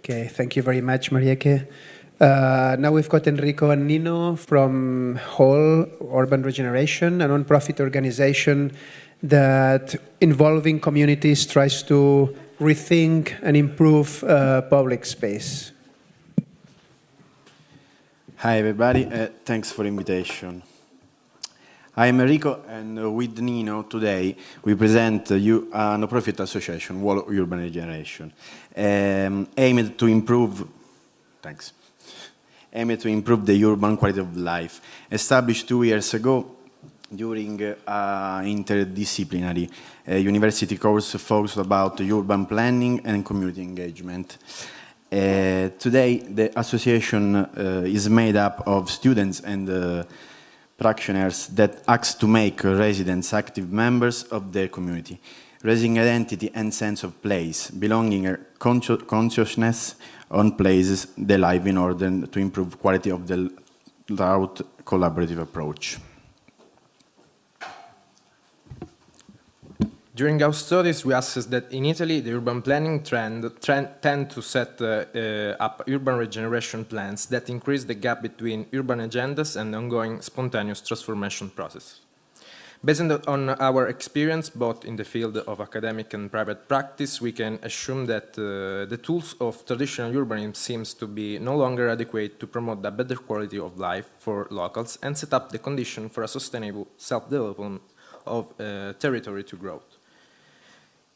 Okay, thank you very much, Marieke. Now we've got Enrico and Nino from Whole Urban Regeneration, a non-profit organization that, involving communities, tries to rethink and improve public space. Hi everybody, thanks for the invitation. I am Enrico, and with Nino today we present you a non-profit association, Whole Urban Regeneration, aimed to improve the urban quality of life. Established 2 years ago during an interdisciplinary university course focused about urban planning and community engagement. Today, the association is made up of students and practitioners that acts to make residents active members of their community, raising identity and sense of place, belonging and consciousness on places they live in order to improve quality of the through collaborative approach. During our studies, we assessed that in Italy, the urban planning trend tend to set up urban regeneration plans that increase the gap between urban agendas and ongoing spontaneous transformation process. Based on our experience, both in the field of academic and private practice, we can assume that the tools of traditional urbanism seems to be no longer adequate to promote a better quality of life for locals and set up the condition for a sustainable self-development of territory to growth.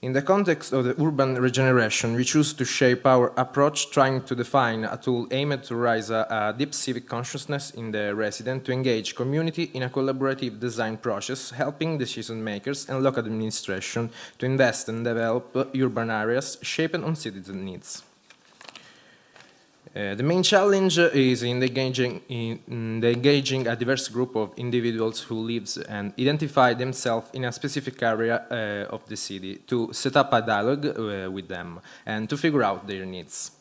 In the context of the urban regeneration, we choose to shape our approach trying to define a tool aimed to raise a deep civic consciousness in the resident to engage community in a collaborative design process, helping decision makers and local administration to invest and develop urban areas shaped on citizen needs. The main challenge is in engaging a diverse group of individuals who live and identify themselves in a specific area of the city to set up a dialogue with them and to figure out their needs.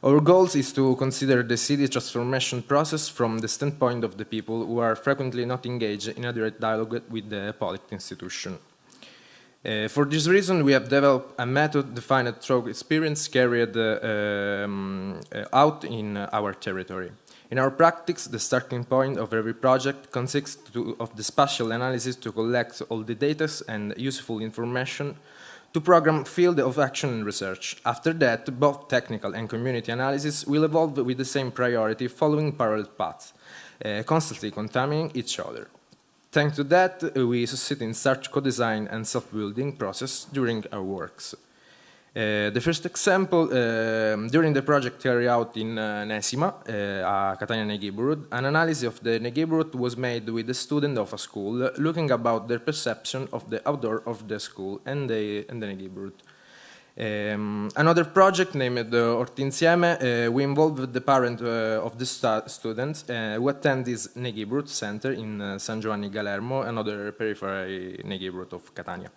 Our goal is to consider the city transformation process from the standpoint of the people who are frequently not engaged in a direct dialogue with the public institution. For this reason, we have developed a method defined through experience carried out in our territory. In our practice, the starting point of every project consists of the spatial analysis to collect all the data and useful information to program field of action and research. After that, both technical and community analysis will evolve with the same priority following parallel paths, constantly contaminating each other. Thanks to that, we succeed in such co-design and self-building process during our works. The first example, during the project carried out in Nesima, a Catania neighborhood, an analysis of the neighborhood was made with the students of a school, looking about their perception of the outdoor of the school and the neighborhood. Another project named Orti Insieme, we involved the parent of the students who attend this neighborhood center in San Giovanni Galermo, another periphery neighborhood of Catania.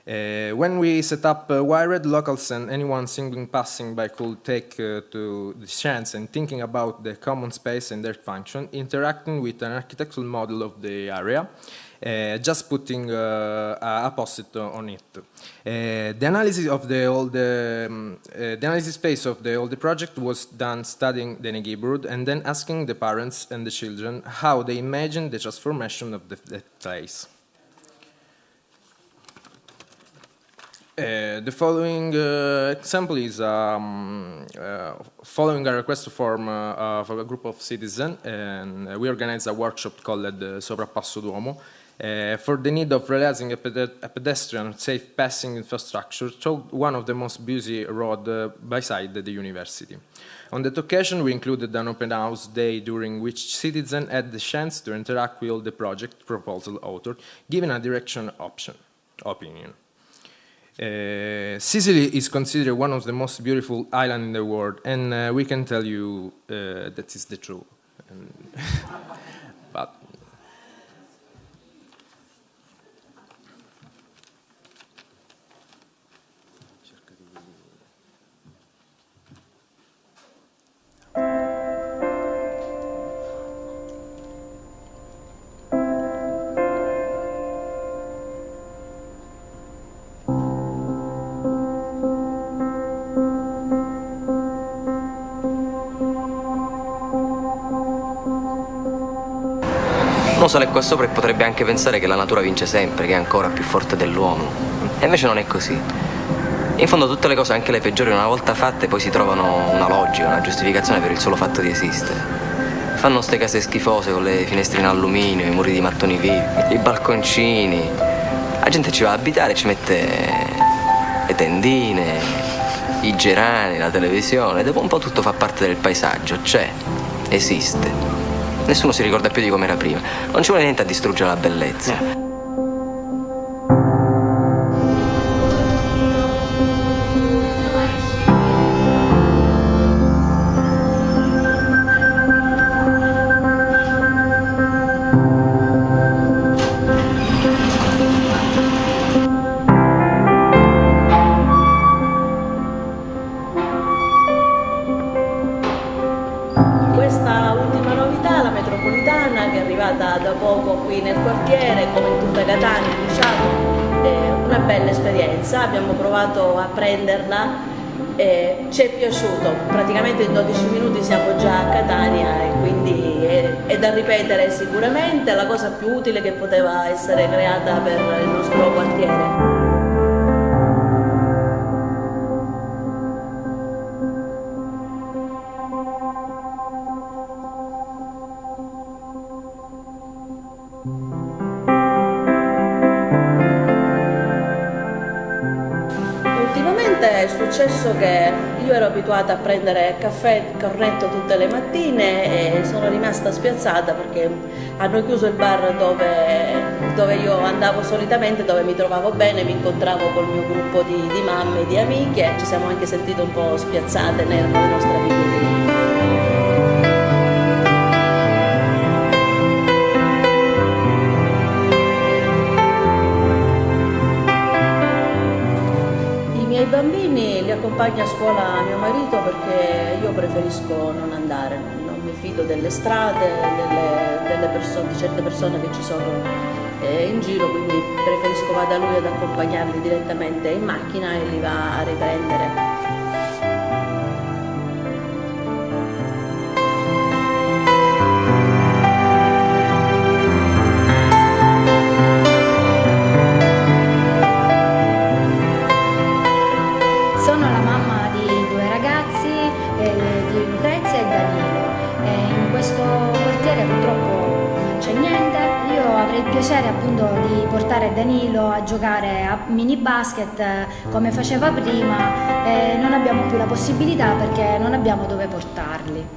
When we set up Wired, locals and anyone passing by could take to the chance and thinking about the common space and their function, interacting with an architectural model of the area, just putting a post-it on it. The analysis of the analysis phase of the project was done studying the neighborhood and then asking the parents and the children how they imagine the transformation of the place. The following example is following a request for a group of citizens, and we organized a workshop called Sovrappasso Duomo for the need of realizing a pedestrian safe passing infrastructure through one of the most busy roads beside the university. On that occasion, we included an open house day during which citizens had the chance to interact with the project proposal author, giving a direction opinion. Sicily is considered one of the most beautiful islands in the world, and we can tell you that is the truth. But Uno sale qua sopra e potrebbe anche pensare che la natura vince sempre, che è ancora più forte dell'uomo. E invece non è così. In fondo tutte le cose, anche le peggiori, una volta fatte poi si trovano una logica, una giustificazione per il solo fatto di esistere. Fanno ste case schifose con le finestre in alluminio, i muri di mattoni vivi, i balconcini. La gente ci va a abitare, ci mette le tendine, i gerani, la televisione. Dopo un po' tutto fa parte del paesaggio, c'è, esiste. Nessuno si ricorda più di com'era prima. Non ci vuole niente a distruggere la bellezza. Da poco qui nel quartiere, come in tutta Catania, diciamo, è una bella esperienza. Abbiamo provato a prenderla e ci è piaciuto. Praticamente in 12 minuti siamo già a Catania e quindi è da ripetere sicuramente, è la cosa più utile che poteva essere creata per il nostro quartiere. È successo che io ero abituata a prendere caffè cornetto tutte le mattine e sono rimasta spiazzata perché hanno chiuso il bar dove io andavo solitamente, dove mi trovavo bene, mi incontravo col mio gruppo di mamme e di amiche, ci siamo anche sentite un po' spiazzate nelle nostre abitudini. I bambini li accompagna a scuola mio marito perché io preferisco non andare, non mi fido delle strade, delle persone, di certe persone che ci sono in giro, quindi preferisco vada lui ad accompagnarli direttamente in macchina e li va a riprendere. Piacere appunto di portare Danilo a giocare a mini basket come faceva prima e non abbiamo più la possibilità perché non abbiamo dove portarli.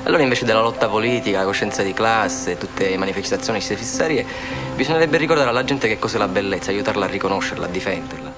Allora invece della lotta politica, la coscienza di classe, tutte le manifestazioni fissarie, bisognerebbe ricordare alla gente che cos'è la bellezza, aiutarla a riconoscerla, a difenderla.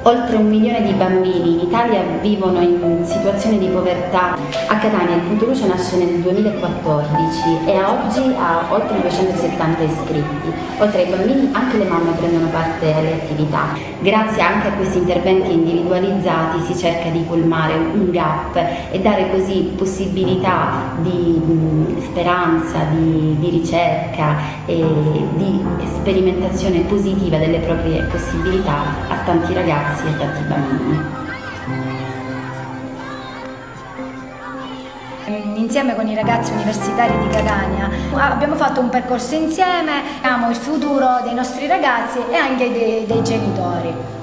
Oltre 1 milione di bambini in Italia vivono in situazioni di povertà. A Catania il punto luce nasce nel 2014 e a oggi ha oltre 270 iscritti. Oltre ai bambini anche le mamme prendono parte alle attività. Grazie anche a questi interventi individualizzati si cerca di colmare un gap e dare così possibilità di speranza, di ricerca e di sperimentazione positiva delle proprie possibilità a tanti ragazzi e tanti bambini. Insieme con i ragazzi universitari di Catania abbiamo fatto un percorso insieme, amiamo il futuro dei nostri ragazzi e anche dei genitori.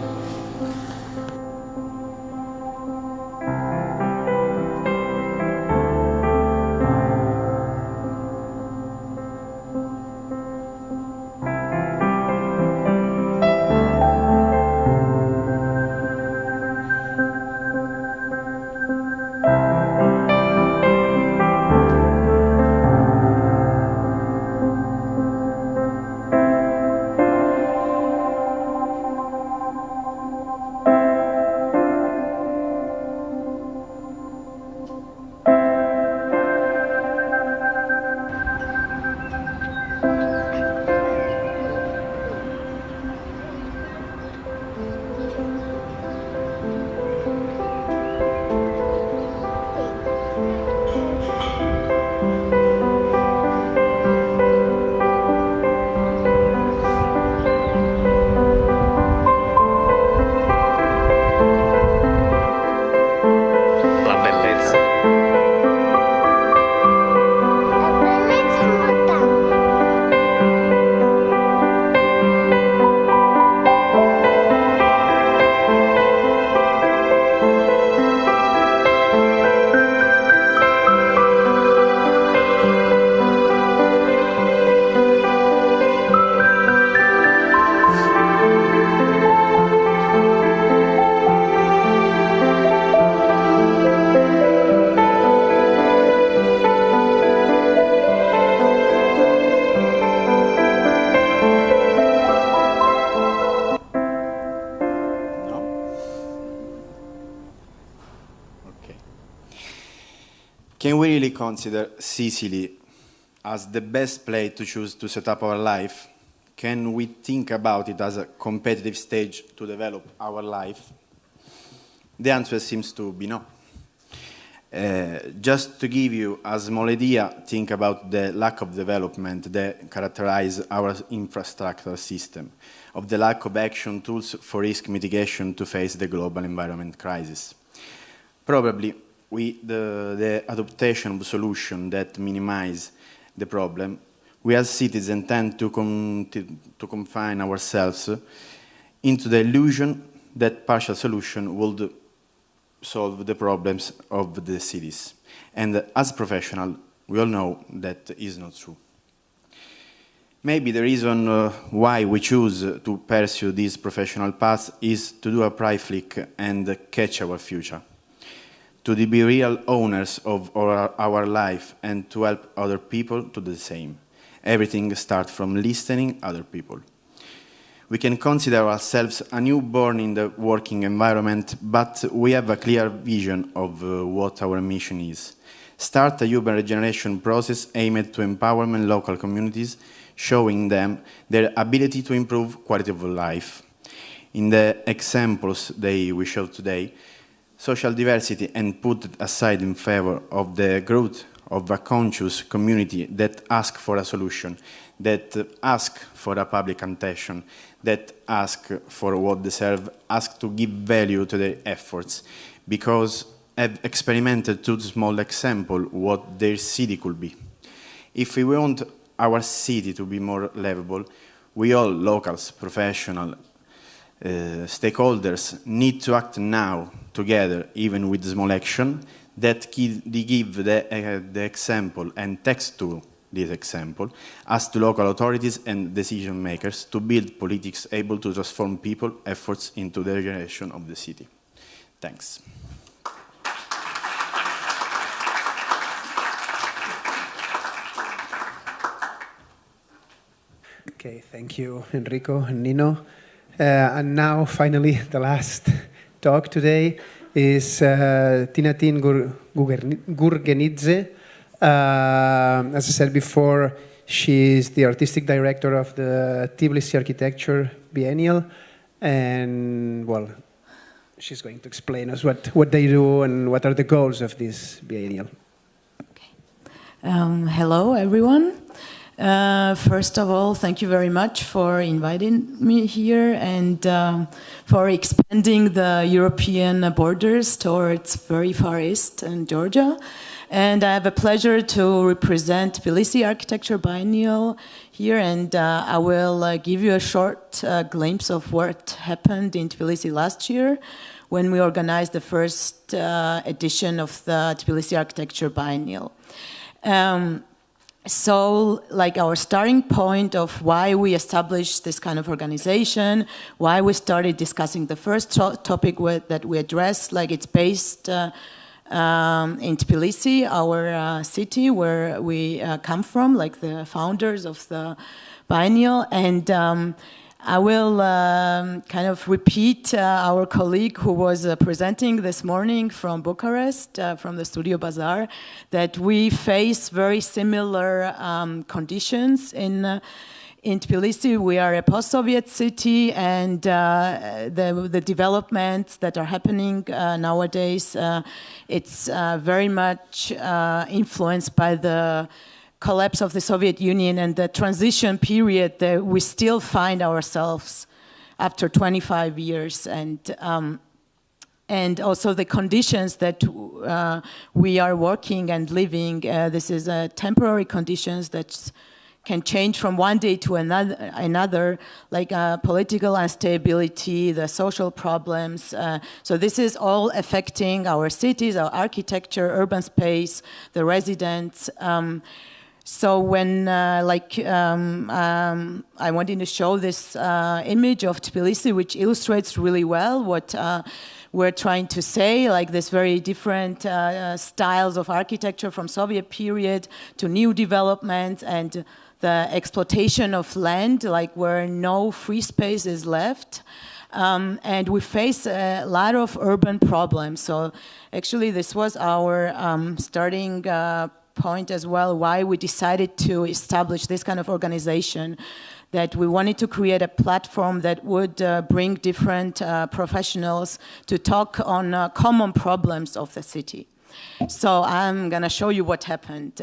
Can we really consider Sicily as the best place to choose to set up our life? Can we think about it as a competitive stage to develop our life? The answer seems to be no. Just to give you a small idea, think about the lack of development that characterizes our infrastructure system, of the lack of action tools for risk mitigation to face the global environment crisis. Probably the adaptation of solutions that minimize the problem, we as citizens tend to confine ourselves into the illusion that partial solution would solve the problems of the cities. And as professionals, we all know that is not true. Maybe the reason why we choose to pursue this professional path is to do a price flick and catch our future, to be real owners of our life and to help other people to do the same. Everything starts from listening other people. We can consider ourselves a newborn in the working environment, but we have a clear vision of what our mission is. Start a urban regeneration process aimed to empowerment local communities, showing them their ability to improve quality of life. In the examples we showed today, social diversity and put aside in favor of the growth of a conscious community that ask for a solution, that ask for a public attention, that ask for what they deserve, ask to give value to their efforts, because have experimented two small examples what their city could be. If we want our city to be more livable, we all, locals, professionals, stakeholders, need to act now together, even with small action, that give the example and text to this example, as to local authorities and decision makers to build politics able to transform people efforts into the regeneration of the city. Thanks. Okay, thank you, Enrico and Nino. And now, finally, the last talk today is Tinatin Gurgenidze. As I said before, she's the artistic director of the Tbilisi Architecture Biennial, and well, she's going to explain us what they do and what are the goals of this biennial. Okay. Hello, everyone. First of all, thank you very much for inviting me here and for expanding the European borders towards very far east in Georgia. And I have a pleasure to represent Tbilisi Architecture Biennial here, and I will give you a short glimpse of what happened in Tbilisi last year when we organized the first edition of the Tbilisi Architecture Biennial. So, like, our starting point of why we established this kind of organization, why we started discussing the first topic that we addressed, like, it's based in Tbilisi, our city where we come from, like the founders of the biennial. And I will kind of repeat our colleague who was presenting this morning from Bucharest, from the Studio Bazaar, that we face very similar conditions in Tbilisi. We are a post-Soviet city, and the developments that are happening nowadays, it's very much influenced by the collapse of the Soviet Union and the transition period that we still find ourselves after 25 years, and also the conditions that we are working and living. This is temporary conditions that can change from one day to another, like political instability, the social problems. So this is all affecting our cities, our architecture, urban space, the residents. So when, I wanted to show this image of Tbilisi, which illustrates really well what we're trying to say, like this very different styles of architecture from Soviet period to new developments and the exploitation of land, like where no free space is left. And we face a lot of urban problems. So actually this was our starting point as well, why we decided to establish this kind of organization, that we wanted to create a platform that would bring different professionals to talk on common problems of the city. So I'm gonna show you what happened.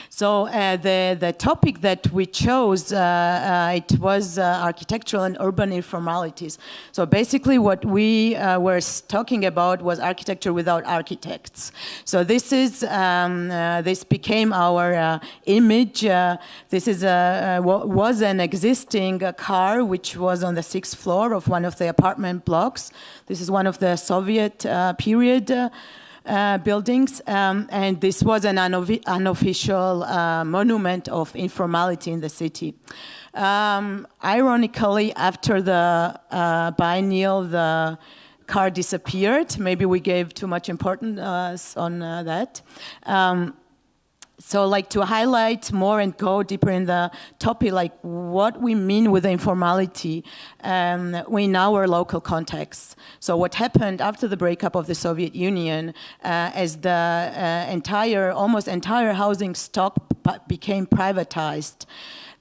So the topic that we chose, it was architectural and urban informalities. So basically what we were talking about was architecture without architects. So this is, this became our image. This is was an existing car which was on the 6th floor of one of the apartment blocks. This is one of the Soviet period buildings, and this was an unofficial monument of informality in the city. Ironically, after the biennial, the car disappeared. Maybe we gave too much importance on that. So like to highlight more and go deeper in the topic, like what we mean with the informality in our local context. So what happened after the breakup of the Soviet Union, as the almost entire housing stock became privatized,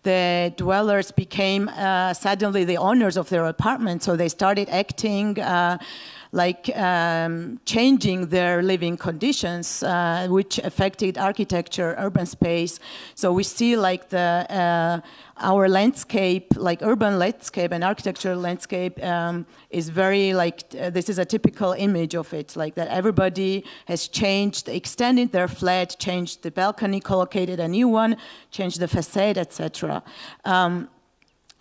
the dwellers became suddenly the owners of their apartments, so they started acting like changing their living conditions, which affected architecture, urban space. So we see like our landscape, like urban landscape and architectural landscape is very like, this is a typical image of it, like that everybody has changed, extended their flat, changed the balcony, collocated a new one, changed the facade, etc.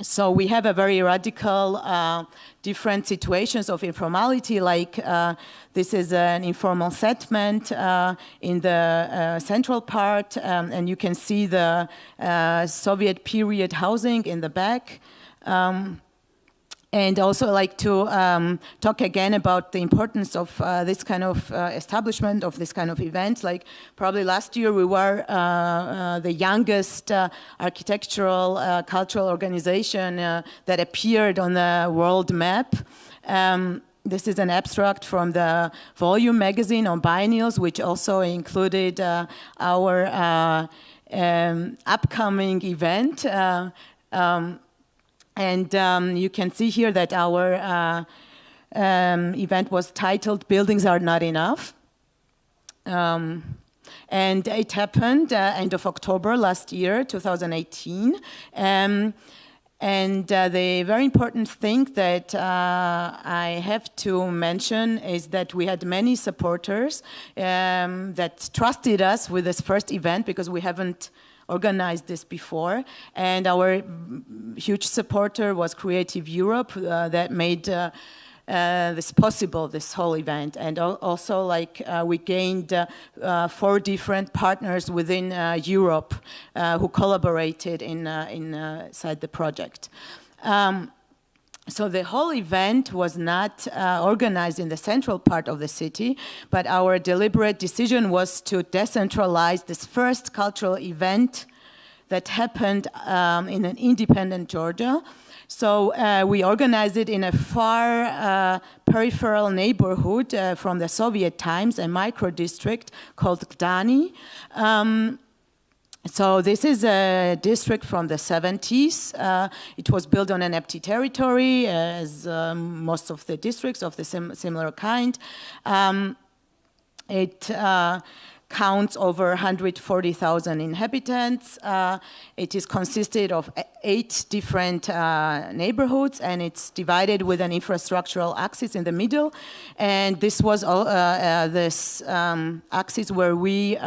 So we have a very radical, different situations of informality, like this is an informal settlement in the central part, and you can see the Soviet period housing in the back. And also like to talk again about the importance of this kind of establishment of this kind of event. Like probably last year we were the youngest architectural cultural organization that appeared on the world map. This is an abstract from the Volume magazine on biennials, which also included our upcoming event. And you can see here that our event was titled "Buildings Are Not Enough." And it happened end of October last year, 2018. And the very important thing that I have to mention is that we had many supporters that trusted us with this first event, because we haven't organized this before, and our huge supporter was Creative Europe that made this possible, this whole event. And also like we gained 4 different partners within Europe who collaborated inside the project. So the whole event was not organized in the central part of the city, but our deliberate decision was to decentralize this first cultural event that happened in an independent Georgia. So we organized it in a far peripheral neighborhood from the Soviet times, a micro-district called Gdani. So this is a district from the 70s. It was built on an empty territory, as most of the districts of the similar kind. It counts over 140,000 inhabitants. It is consisted of 8 different neighborhoods, and it's divided with an infrastructural axis in the middle. And this was this axis where we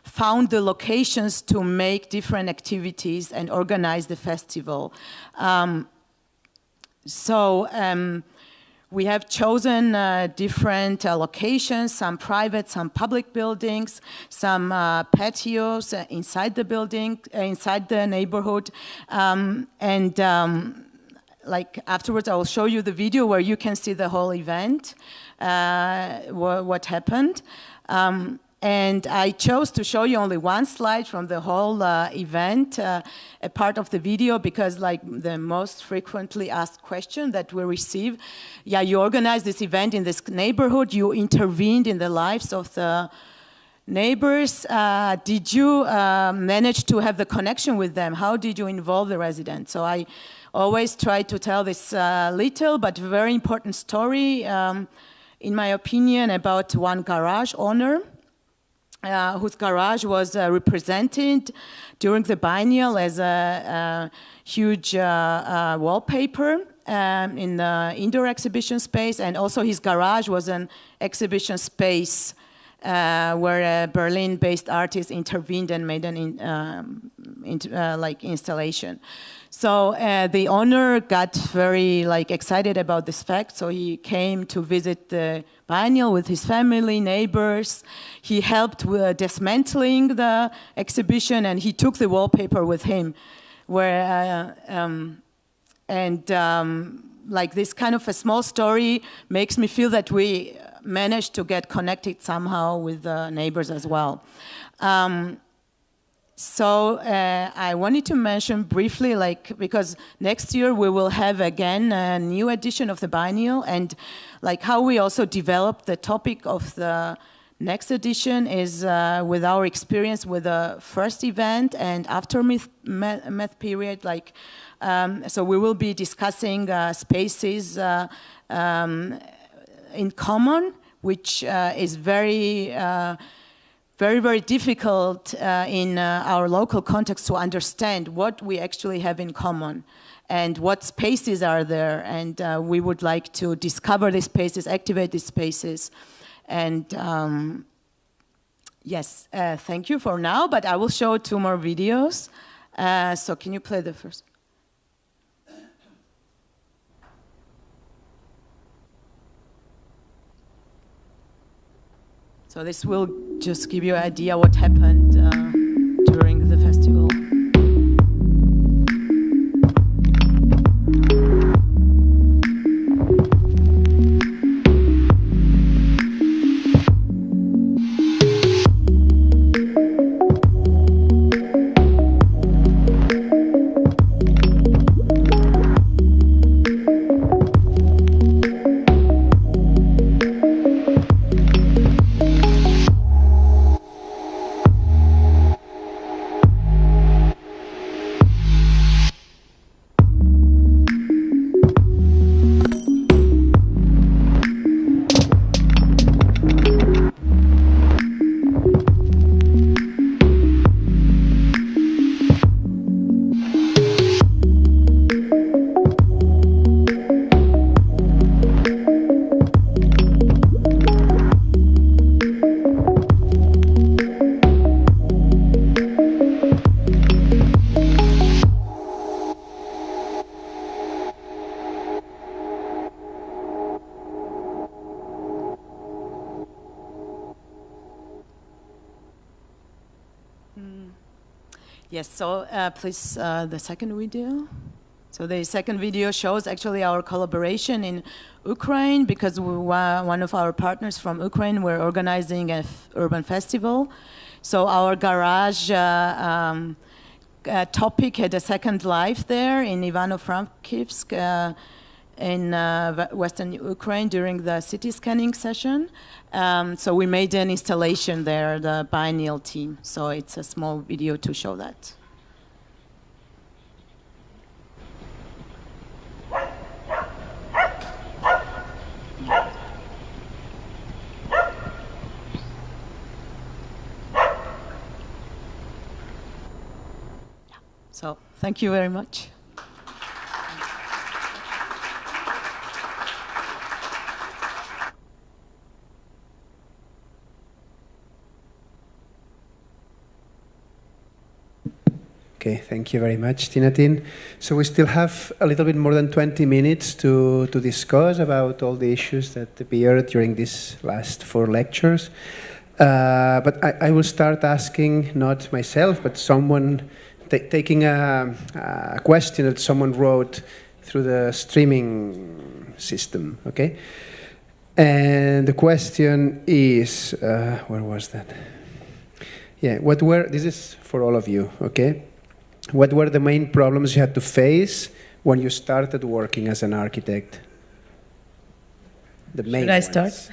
found the locations to make different activities and organize the festival. We have chosen different locations, some private, some public buildings, some patios inside the building, inside the neighborhood. Like afterwards, I will show you the video where you can see the whole event, what happened. And I chose to show you only one slide from the whole event, a part of the video, because like the most frequently asked question that we receive, yeah, you organized this event in this neighborhood, you intervened in the lives of the neighbors. Did you manage to have the connection with them? How did you involve the residents? So I always try to tell this little but very important story, in my opinion, about one garage owner whose garage was represented during the biennial as a huge wallpaper in the indoor exhibition space, and also his garage was an exhibition space where a Berlin-based artist intervened and made an installation. So the owner got very excited about this fact, so he came to visit the biennial with his family, neighbors. He helped with dismantling the exhibition, and he took the wallpaper with him. This kind of a small story makes me feel that we managed to get connected somehow with the neighbors as well. So I wanted to mention briefly, because next year we will have again a new edition of the biennial, and how we also developed the topic of the next edition is with our experience with the first event and aftermath period. So we will be discussing spaces in common, which is very difficult in our local context to understand what we actually have in common and what spaces are there. And we would like to discover these spaces, activate these spaces. And yes, thank you for now, but I will show 2 more videos. So can you play the first? So this will just give you an idea what happened during the festival. Yes, so please, the second video. So the second video shows actually our collaboration in Ukraine, because one of our partners from Ukraine were organizing an urban festival. So our garage topic had a second life there in Ivano-Frankivsk in Western Ukraine during the city scanning session. So we made an installation there, the biennial team. So it's a small video to show that. So thank you very much. Okay, thank you very much, Tinatin. So we still have a little bit more than 20 minutes to discuss about all the issues that appeared during these last 4 lectures. But I will start asking, not myself, but someone taking a question that someone wrote through the streaming system, okay? And the question is, where was that? Yeah, this is for all of you, okay? What were the main problems you had to face when you started working as an architect? The main ones. Should I start?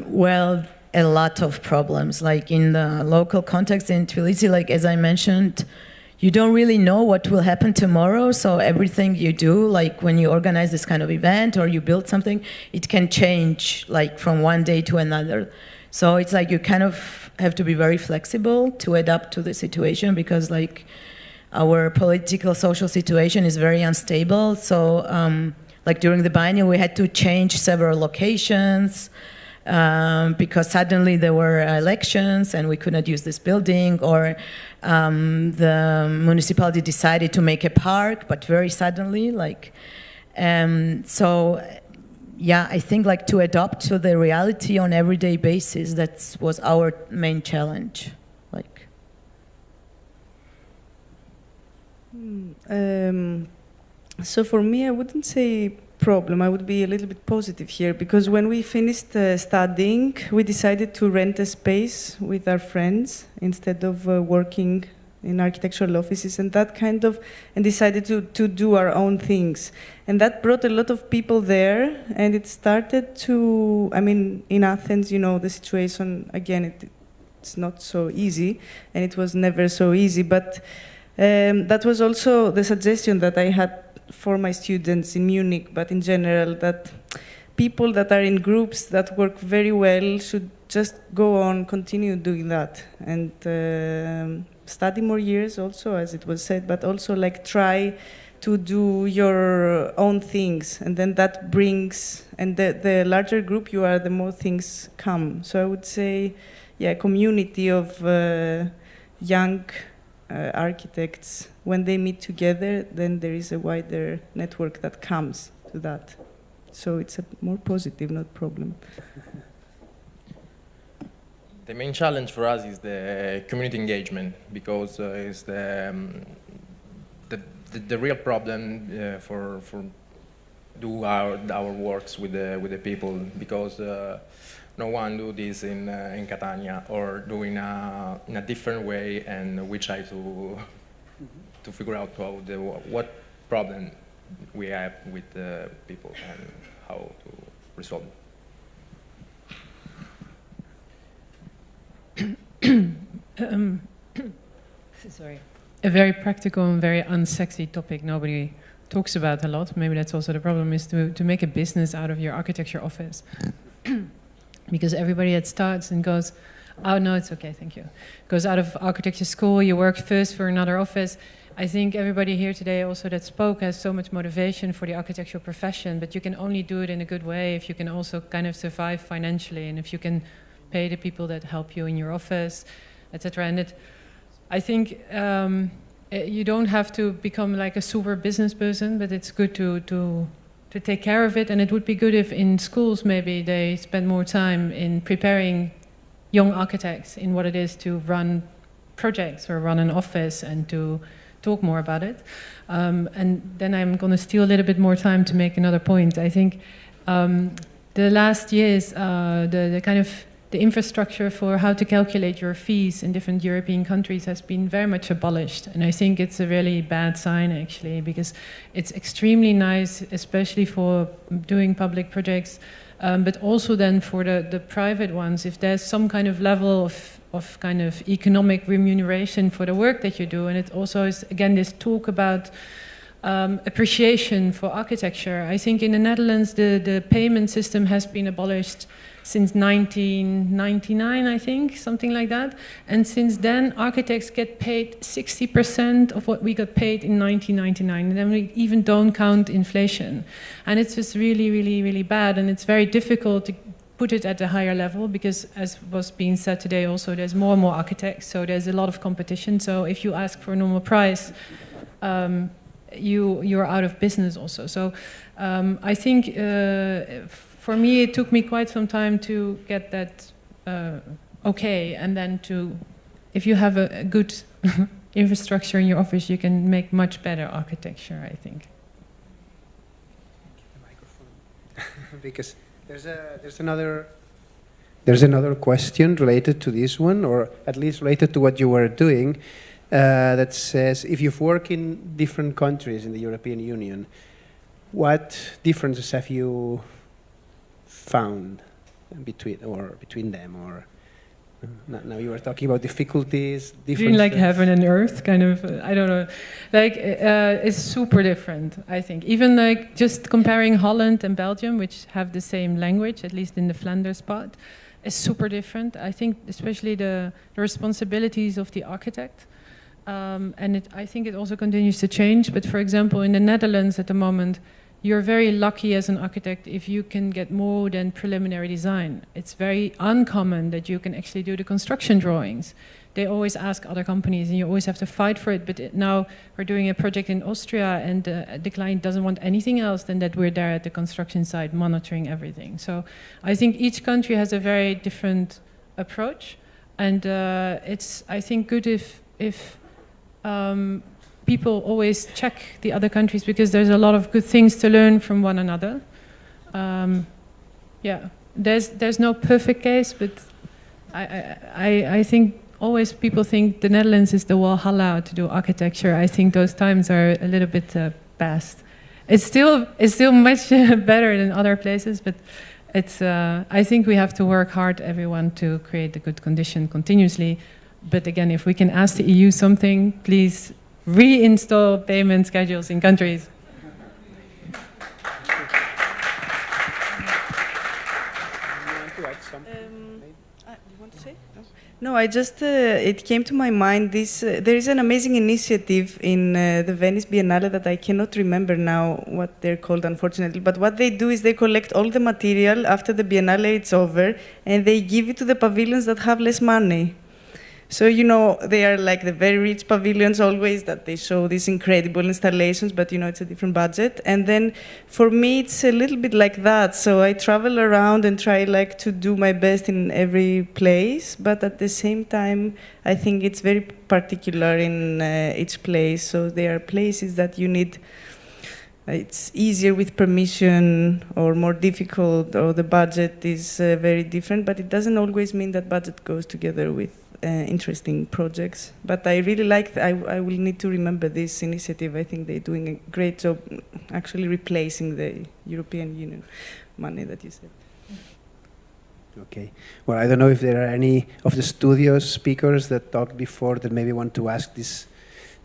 Well, a lot of problems. Like in the local context in Tbilisi, like as I mentioned, you don't really know what will happen tomorrow, so everything you do, like when you organize this kind of event or you build something, it can change like from one day to another. So it's like you kind of have to be very flexible to adapt to the situation, because like our political, social situation is very unstable. So like during the biennial, we had to change several locations because suddenly there were elections and we could not use this building, or the municipality decided to make a park, but very suddenly, like, so yeah, I think like to adapt to the reality on everyday basis, that was our main challenge. Like, so for me, I wouldn't say problem. I would be a little bit positive here, because when we finished studying, we decided to rent a space with our friends instead of working in architectural offices, and decided to do our own things. And that brought a lot of people there, and it started to, I mean, in Athens, you know, the situation, again, it's not so easy, and it was never so easy, but that was also the suggestion that I had for my students in Munich, but in general, that people that are in groups that work very well should just go on, continue doing that, and study more years also, as it was said, but also like try to do your own things, and then that brings, and the larger group you are, the more things come. So I would say, yeah, community of young architects, when they meet together, then there is a wider network that comes to that. So it's a more positive, not problem. The main challenge for us is the community engagement, because it's the real problem for do our works with the people, because no one do this in Catania, or do in a different way, and we try to figure out what problem we have with the people and how to resolve it. Sorry. A very practical and very unsexy topic nobody talks about a lot, maybe that's also the problem, is to make a business out of your architecture office. Because everybody that starts and goes, oh no, it's okay, thank you, goes out of architecture school, you work first for another office. I think everybody here today also that spoke has so much motivation for the architectural profession, but you can only do it in a good way if you can also kind of survive financially, and if you can pay the people that help you in your office, etc. And I think you don't have to become like a super business person, but it's good to take care of it. And it would be good if in schools maybe they spend more time in preparing young architects in what it is to run projects or run an office, and to talk more about it. And then I'm going to steal a little bit more time to make another point. I think the last years, the kind of the infrastructure for how to calculate your fees in different European countries has been very much abolished. And I think it's a really bad sign, actually, because it's extremely nice, especially for doing public projects, but also then for the private ones, if there's some kind of level of kind of economic remuneration for the work that you do. And it also is, again, this talk about appreciation for architecture. I think in the Netherlands, the payment system has been abolished since 1999, I think, something like that. And since then, architects get paid 60% of what we got paid in 1999. And then we even don't count inflation. And it's just really, really, really bad. And it's very difficult to put it at a higher level, because as was being said today also, there's more and more architects, so there's a lot of competition. So if you ask for a normal price, you're out of business also. So I think for me, it took me quite some time to get that okay, and then if you have a good infrastructure in your office, you can make much better architecture, I think. The microphone. because there's another question related to this one, or at least related to what you were doing, that says, if you've worked in different countries in the European Union, what differences have you found between them? Or now you were talking about difficulties. Between like heaven and earth, kind of. I don't know. Like it's super different. I think even like just comparing Holland and Belgium, which have the same language, at least in the Flanders part, is super different. I think especially the responsibilities of the architect, and I think it also continues to change. But for example, in the Netherlands at the moment, you're very lucky as an architect if you can get more than preliminary design. It's very uncommon that you can actually do the construction drawings. They always ask other companies and you always have to fight for it. But now we're doing a project in Austria and the client doesn't want anything else than that we're there at the construction site monitoring everything. So I think each country has a very different approach. And it's, I think, good if people always check the other countries because there's a lot of good things to learn from one another. Yeah, there's no perfect case, but I think always people think the Netherlands is the Walhalla to do architecture. I think those times are a little bit past. It's still much better than other places, but it's. I think we have to work hard, everyone, to create a good condition continuously. But again, if we can ask the EU something, please reinstall payment schedules in countries. You want to say? No, I just, it came to my mind, there is an amazing initiative in the Venice Biennale that I cannot remember now what they're called, unfortunately, but what they do is they collect all the material after the Biennale is over, and they give it to the pavilions that have less money. So, you know, they are like the very rich pavilions always that they show these incredible installations, but, you know, it's a different budget. And then for me, it's a little bit like that. So I travel around and try like to do my best in every place. But at the same time, I think it's very particular in each place. So there are places that you need, it's easier with permission or more difficult, or the budget is very different. But it doesn't always mean that budget goes together with interesting projects. But I really like, I will need to remember this initiative. I think they're doing a great job actually replacing the European Union money that you said. Okay. Well, I don't know if there are any of the studio speakers that talked before that maybe want to ask this,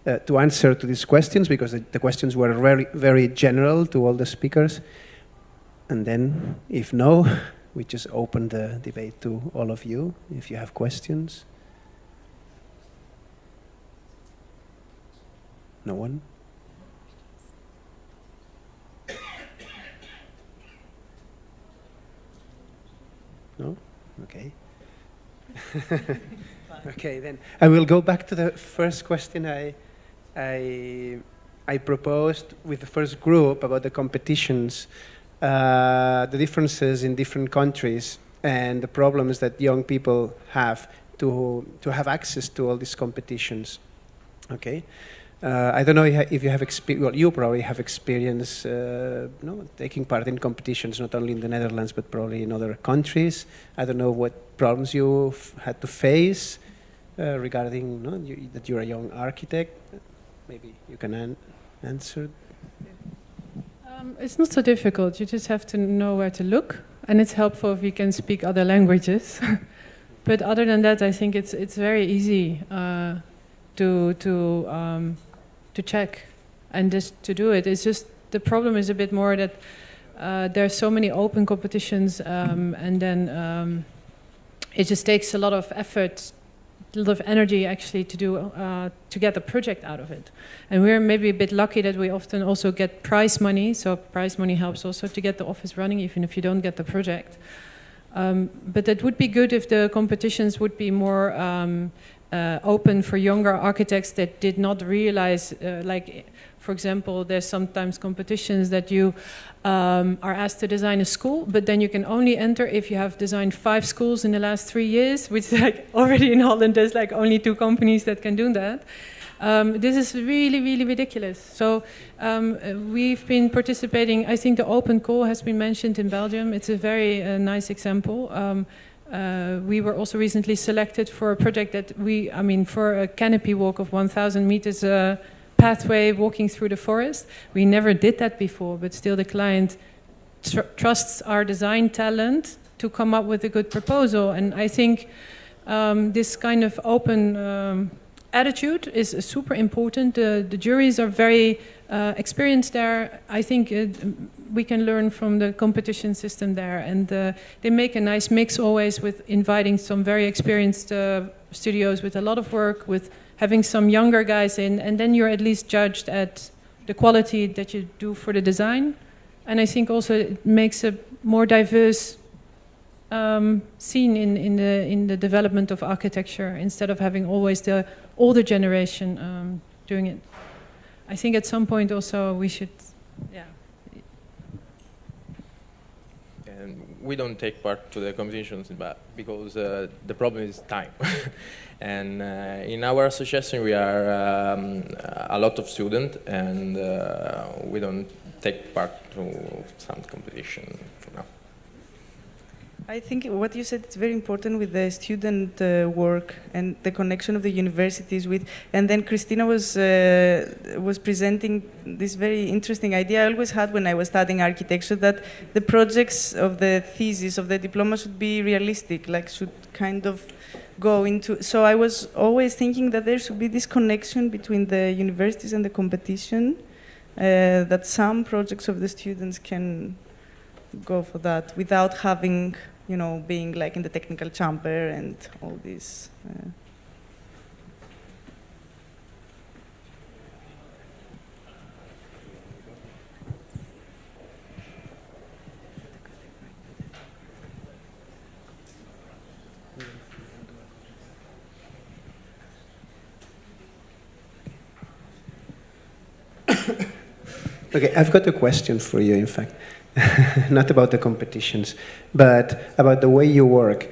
to answer to these questions, because the questions were very, very general to all the speakers. And then, if no, we just open the debate to all of you, if you have questions. No one? No? Okay. Okay, then I will go back to the first question I proposed with the first group about the competitions, the differences in different countries and the problems that young people have to have access to all these competitions. Okay. I don't know if you have experience. Well, you probably have experience taking part in competitions, not only in the Netherlands, but probably in other countries. I don't know what problems you've had to face regarding that you're a young architect. Maybe you can answer. It's not so difficult. You just have to know where to look, and it's helpful if you can speak other languages. But other than that, I think it's very easy to check and just to do it. It's just the problem is a bit more that there are so many open competitions, and then it just takes a lot of effort, a lot of energy actually to do to get a project out of it. And we're maybe a bit lucky that we often also get prize money. So prize money helps also to get the office running, even if you don't get the project. But it would be good if the competitions would be more open for younger architects that did not realize, like, for example, there's sometimes competitions that you are asked to design a school, but then you can only enter if you have designed 5 schools in the last 3 years, which like already in Holland there's like only 2 companies that can do that. This is really, really ridiculous. So we've been participating, I think the open call has been mentioned in Belgium. It's a very nice example. We were also recently selected for a project that for a canopy walk of 1,000 meters pathway walking through the forest. We never did that before, but still the client trusts our design talent to come up with a good proposal. And I think this kind of open attitude is super important. The juries are very experienced there. I think we can learn from the competition system there, and they make a nice mix always with inviting some very experienced studios with a lot of work, with having some younger guys in, and then you're at least judged at the quality that you do for the design. And I think also it makes a more diverse scene in the development of architecture, instead of having always the older generation doing it. I think at some point also we should, yeah. And we don't take part to the competitions, but because the problem is time. And in our association we are a lot of students, and we don't take part to some competition for now. I think what you said is very important with the student work and the connection of the universities with, and then Christina was presenting this very interesting idea I always had when I was studying architecture, that the projects of the thesis, of the diploma should be realistic, like should kind of go into, so I was always thinking that there should be this connection between the universities and the competition, that some projects of the students can go for that without having, you know, being like in the technical chamber and all this. Okay, I've got a question for you, in fact. Not about the competitions, but about the way you work.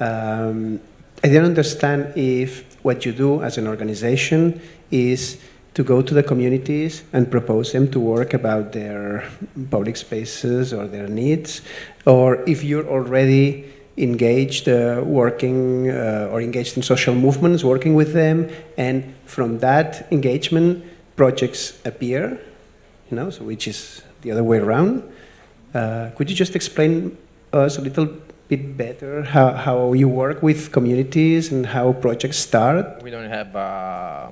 I didn't understand if what you do as an organization is to go to the communities and propose them to work about their public spaces or their needs, or if you're already engaged working or engaged in social movements, working with them, and from that engagement, projects appear, you know, so which is the other way around. Could you just explain us a little bit better how you work with communities and how projects start? We don't have a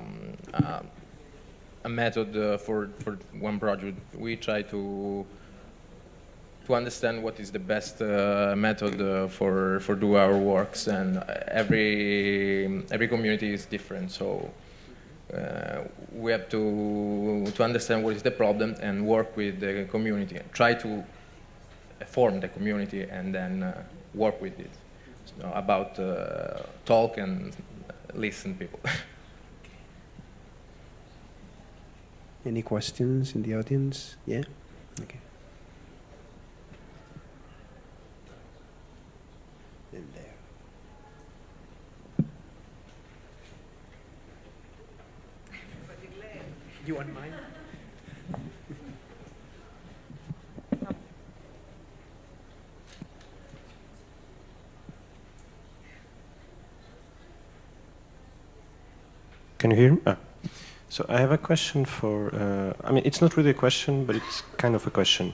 method for one project. We try to understand what is the best method for do our works, and every community is different. So we have to understand what is the problem and work with the community. Try to form the community and then work with it. So about talk and listen people. Any questions in the audience? Yeah? Okay. In there. Do you want mine? Can you hear me? So I have a question for, I mean, it's not really a question, but it's kind of a question.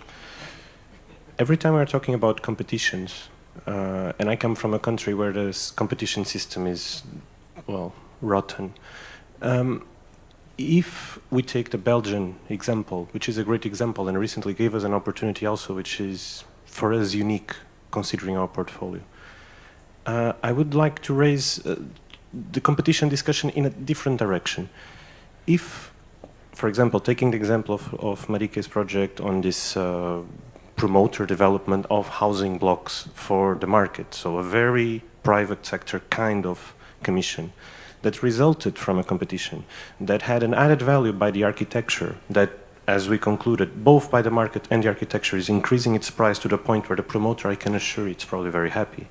Every time we're talking about competitions, and I come from a country where this competition system is, well, rotten. If we take the Belgian example, which is a great example and recently gave us an opportunity also, which is for us unique considering our portfolio, I would like to raise the competition discussion in a different direction. If, for example, taking the example of Marike's project on this promoter development of housing blocks for the market, so a very private sector kind of commission that resulted from a competition that had an added value by the architecture that, as we concluded, both by the market and the architecture is increasing its price to the point where the promoter, I can assure you, it's probably very happy.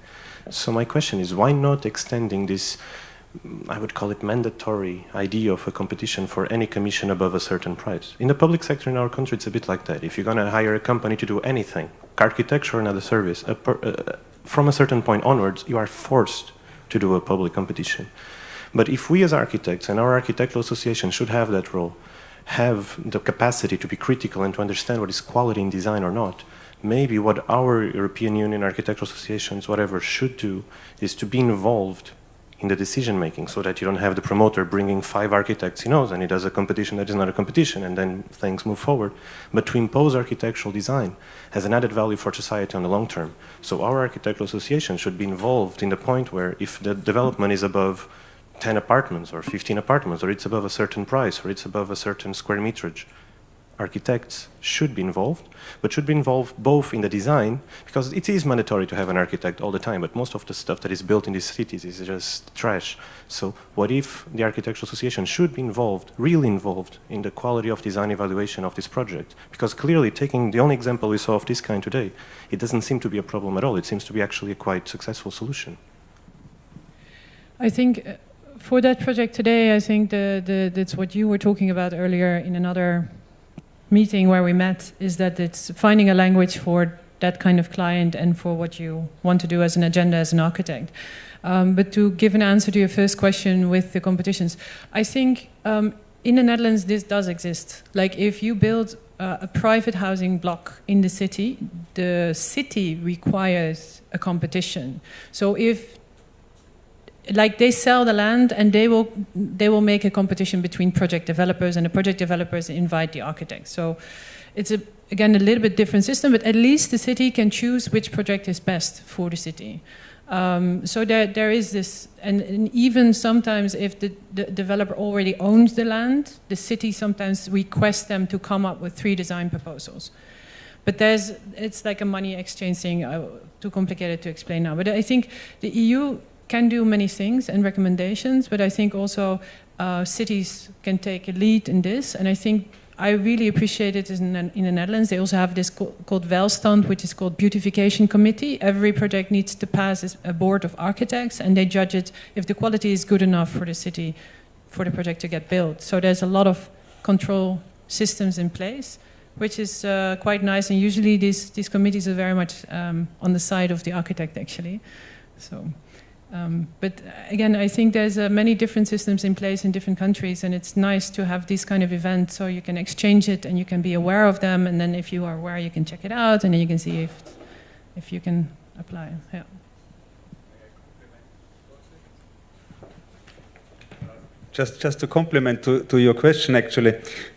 So my question is, why not extending this I would call it mandatory idea of a competition for any commission above a certain price. In the public sector in our country, it's a bit like that. If you're going to hire a company to do anything, architecture or another service, from a certain point onwards, you are forced to do a public competition. But if we as architects and our architectural association should have that role, have the capacity to be critical and to understand what is quality in design or not, maybe what our European Union architectural associations, whatever, should do is to be involved in the decision making, so that you don't have the promoter bringing 5 architects he knows and he does a competition that is not a competition and then things move forward, but to impose architectural design has an added value for society on the long term. So our architectural association should be involved in the point where if the development is above 10 apartments or 15 apartments, or it's above a certain price, or it's above a certain square meterage, architects should be involved, but should be involved both in the design, because it is mandatory to have an architect all the time, but most of the stuff that is built in these cities is just trash. So what if the Architectural Association should be involved, really involved, in the quality of design evaluation of this project? Because clearly, taking the only example we saw of this kind today, it doesn't seem to be a problem at all. It seems to be actually a quite successful solution. I think for that project today, I think that's what you were talking about earlier in another meeting where we met, is that it's finding a language for that kind of client and for what you want to do as an agenda as an architect. But to give an answer to your first question with the competitions, I think in the Netherlands this does exist. Like if you build a private housing block in the city requires a competition. So if like they sell the land and they will make a competition between project developers, and the project developers invite the architects. So it's again a little bit different system, but at least the city can choose which project is best for the city. So there is this, and even sometimes if the developer already owns the land, the city sometimes requests them to come up with 3 design proposals. But it's like a money exchange thing, too complicated to explain now. But I think the EU can do many things and recommendations, but I think also cities can take a lead in this. And I think I really appreciate it in the Netherlands. They also have this called Welstand, which is called Beautification Committee. Every project needs to pass a board of architects, and they judge it if the quality is good enough for the city, for the project to get built. So there's a lot of control systems in place, which is quite nice. And usually these committees are very much on the side of the architect, actually. So. But again, I think there's many different systems in place in different countries, and it's nice to have this kind of event so you can exchange it and you can be aware of them, and then if you are aware, you can check it out, and then you can see if you can apply. Yeah. Just to complement to your question, actually,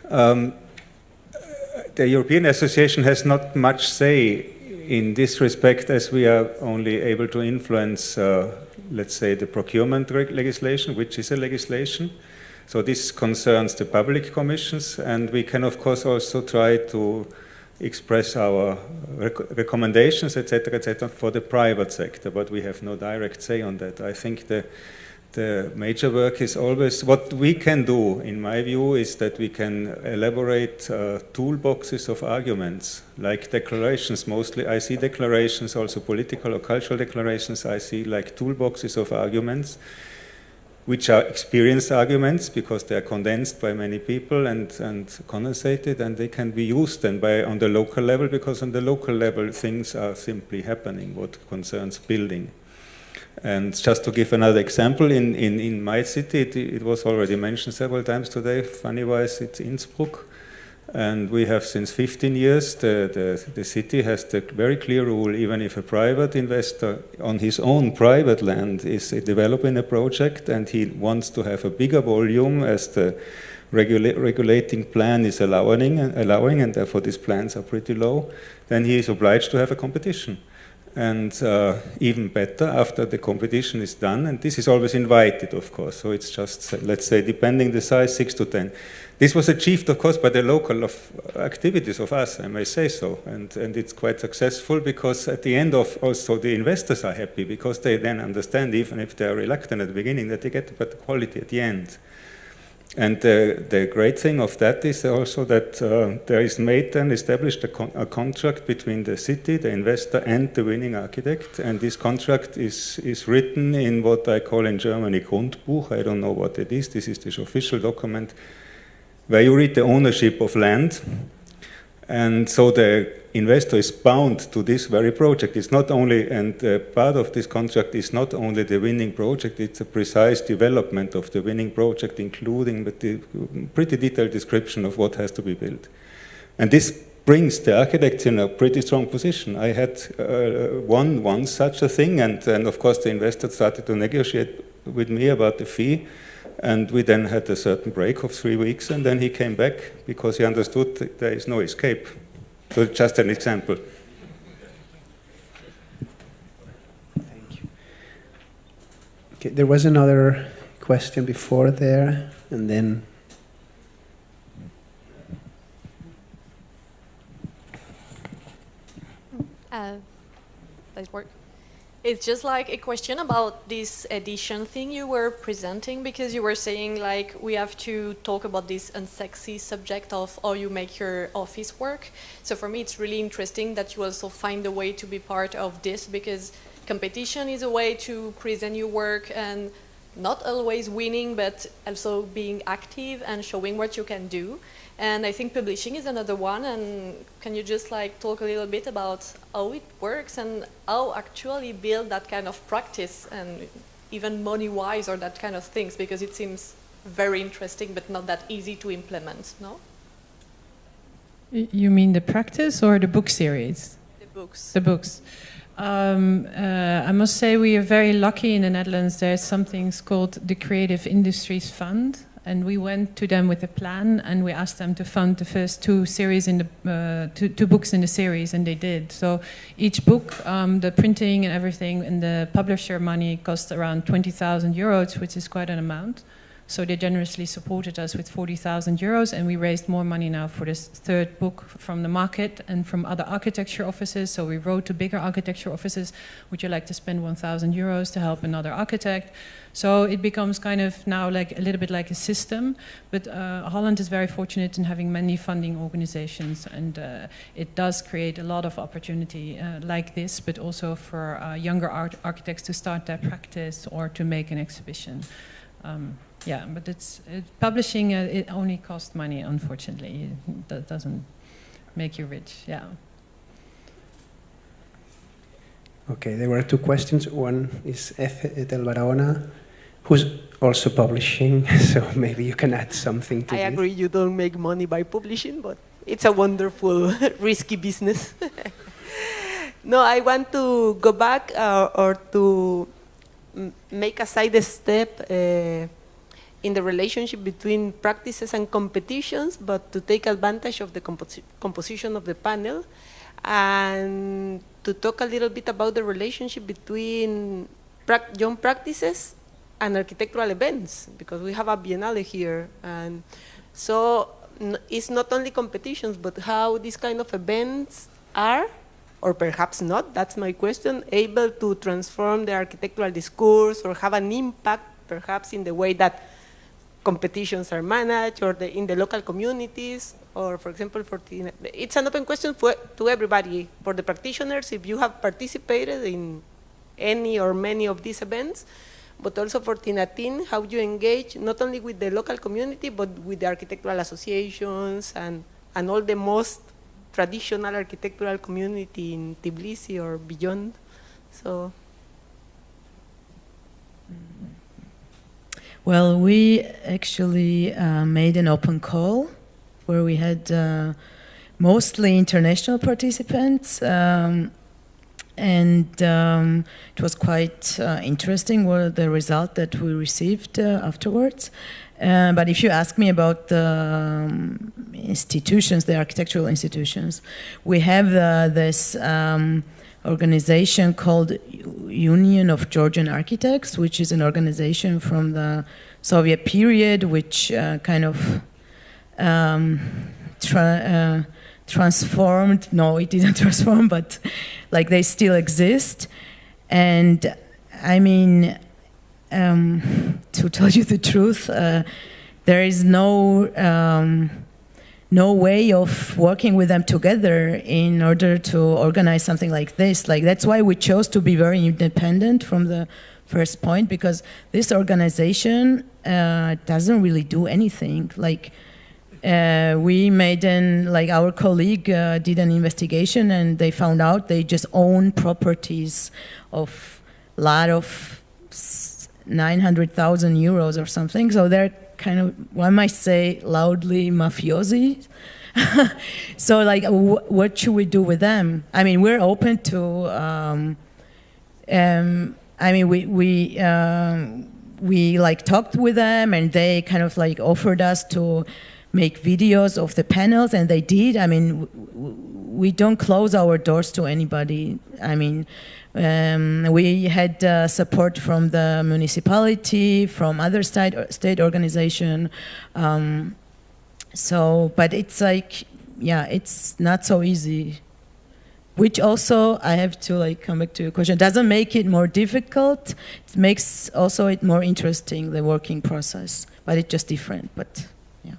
the European Association has not much say in this respect, as we are only able to influence, let's say, the procurement legislation, which is a legislation. So this concerns the public commissions, and we can, of course, also try to express our recommendations, etc., for the private sector, but we have no direct say on that. I think the major work is always, what we can do, in my view, is that we can elaborate toolboxes of arguments, like declarations mostly. I see declarations, also political or cultural declarations, I see like toolboxes of arguments, which are experienced arguments because they are condensed by many people and condensated, and they can be used then on the local level, because on the local level things are simply happening what concerns building. And just to give another example, in my city, it was already mentioned several times today, funny-wise, it's Innsbruck. And we have since 15 years, the city has the very clear rule, even if a private investor on his own private land is developing a project and he wants to have a bigger volume as the regulating plan is allowing, and therefore these plans are pretty low, then he is obliged to have a competition. And even better, after the competition is done, and this is always invited, of course, so it's just, let's say, depending the size, 6 to 10. This was achieved, of course, by the local activities of us, I may say so, and it's quite successful, because at the end of, also the investors are happy, because they then understand, even if they are reluctant at the beginning, that they get better quality at the end. And the great thing of that is also that there is made and established a contract between the city, the investor, and the winning architect. And this contract is written in what I call in Germany Grundbuch. I don't know what it is. This is the official document where you read the ownership of land. And so the investor is bound to this very project. It's not only, and part of this contract is not only the winning project, it's a precise development of the winning project, including the pretty detailed description of what has to be built. And this brings the architects in a pretty strong position. I had one such a thing, and of course the investor started to negotiate with me about the fee. And we then had a certain break of 3 weeks, and then he came back because he understood that there is no escape. So just an example. Thank you. Okay, there was another question before there, and then... Does it work? It's just like a question about this edition thing you were presenting, because you were saying like we have to talk about this unsexy subject of how you make your office work. So for me it's really interesting that you also find a way to be part of this, because competition is a way to present your work and not always winning, but also being active and showing what you can do. And I think publishing is another one. And can you just like talk a little bit about how it works and how actually build that kind of practice, and even money-wise or that kind of things, because it seems very interesting but not that easy to implement, no? You mean the practice or the book series? The books. The books. I must say we are very lucky in the Netherlands. There's something called the Creative Industries Fund, and we went to them with a plan, and we asked them to fund the first two series in the two books in the series, and they did. So each book, the printing and everything, and the publisher money cost around 20,000 euros, which is quite an amount. So they generously supported us with 40,000 euros, and we raised more money now for this third book from the market and from other architecture offices. So we wrote to bigger architecture offices, would you like to spend 1,000 euros to help another architect? So it becomes kind of now like a little bit like a system, but Holland is very fortunate in having many funding organizations, and it does create a lot of opportunity like this, but also for younger architects to start their practice or to make an exhibition. Yeah, but publishing, it only costs money, unfortunately. That doesn't make you rich, yeah. Okay, there were two questions. One is Efe del Barahona, who's also publishing, so maybe you can add something to I this. agree, you don't make money by publishing, but it's a wonderful, risky business. No, I want to go back or to make a side step in the relationship between practices and competitions, but to take advantage of the composition of the panel, and to talk a little bit about the relationship between young practices and architectural events, because we have a biennale here. And so it's not only competitions, but how these kind of events are, or perhaps not, that's my question, able to transform the architectural discourse or have an impact perhaps in the way that competitions are managed, or in the local communities, or for example, it's an open question to everybody. For the practitioners, if you have participated in any or many of these events, but also for Tinatin, how you engage not only with the local community, but with the architectural associations and all the most traditional architectural community in Tbilisi or beyond. So. Well, we actually made an open call where we had mostly international participants, and it was quite interesting the result that we received afterwards. But if you ask me about the institutions, the architectural institutions, we have this organization called Union of Georgian Architects, which is an organization from the Soviet period, which kind of transformed. No, it didn't transform, but like they still exist. And I mean, to tell you the truth, there is no way of working with them together in order to organize something like this. Like, that's why we chose to be very independent from the first point, because this organization doesn't really do anything. Like, we made our colleague did an investigation, and they found out they just own properties of a lot of 900,000 euros or something. So they're kind of, one might say, loudly mafiosi. So, like, what should we do with them? I mean, we're open to. I mean, we like talked with them, and they kind of like offered us to make videos of the panels, and they did. I mean, we don't close our doors to anybody. I mean, we had support from the municipality, from other state organization. So, but it's like, yeah, it's not so easy. Which also, I have to like come back to your question, doesn't make it more difficult. It makes also it more interesting, the working process. But it's just different. But yeah.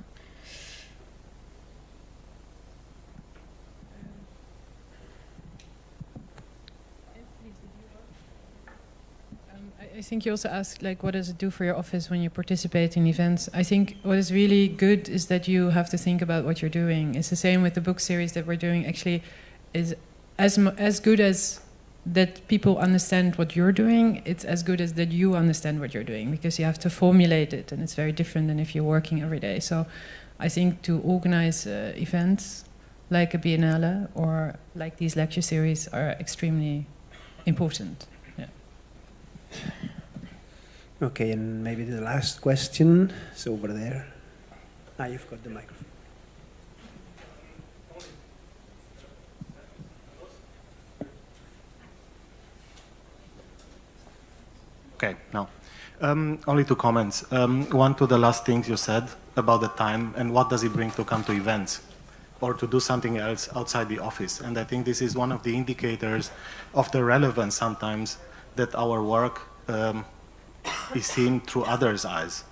I think you also asked, like, what does it do for your office when you participate in events? I think what is really good is that you have to think about what you're doing. It's the same with the book series that we're doing. Actually, is as good as that people understand what you're doing, it's as good as that you understand what you're doing, because you have to formulate it, and it's very different than if you're working every day. So I think to organize events like a Biennale or like these lecture series are extremely important. Yeah. Okay, and maybe the last question is over there. You've got the microphone. Okay, now, only 2 comments. One to the last things you said about the time and what does it bring to come to events or to do something else outside the office. And I think this is one of the indicators of the relevance sometimes that our work is seen through others' eyes.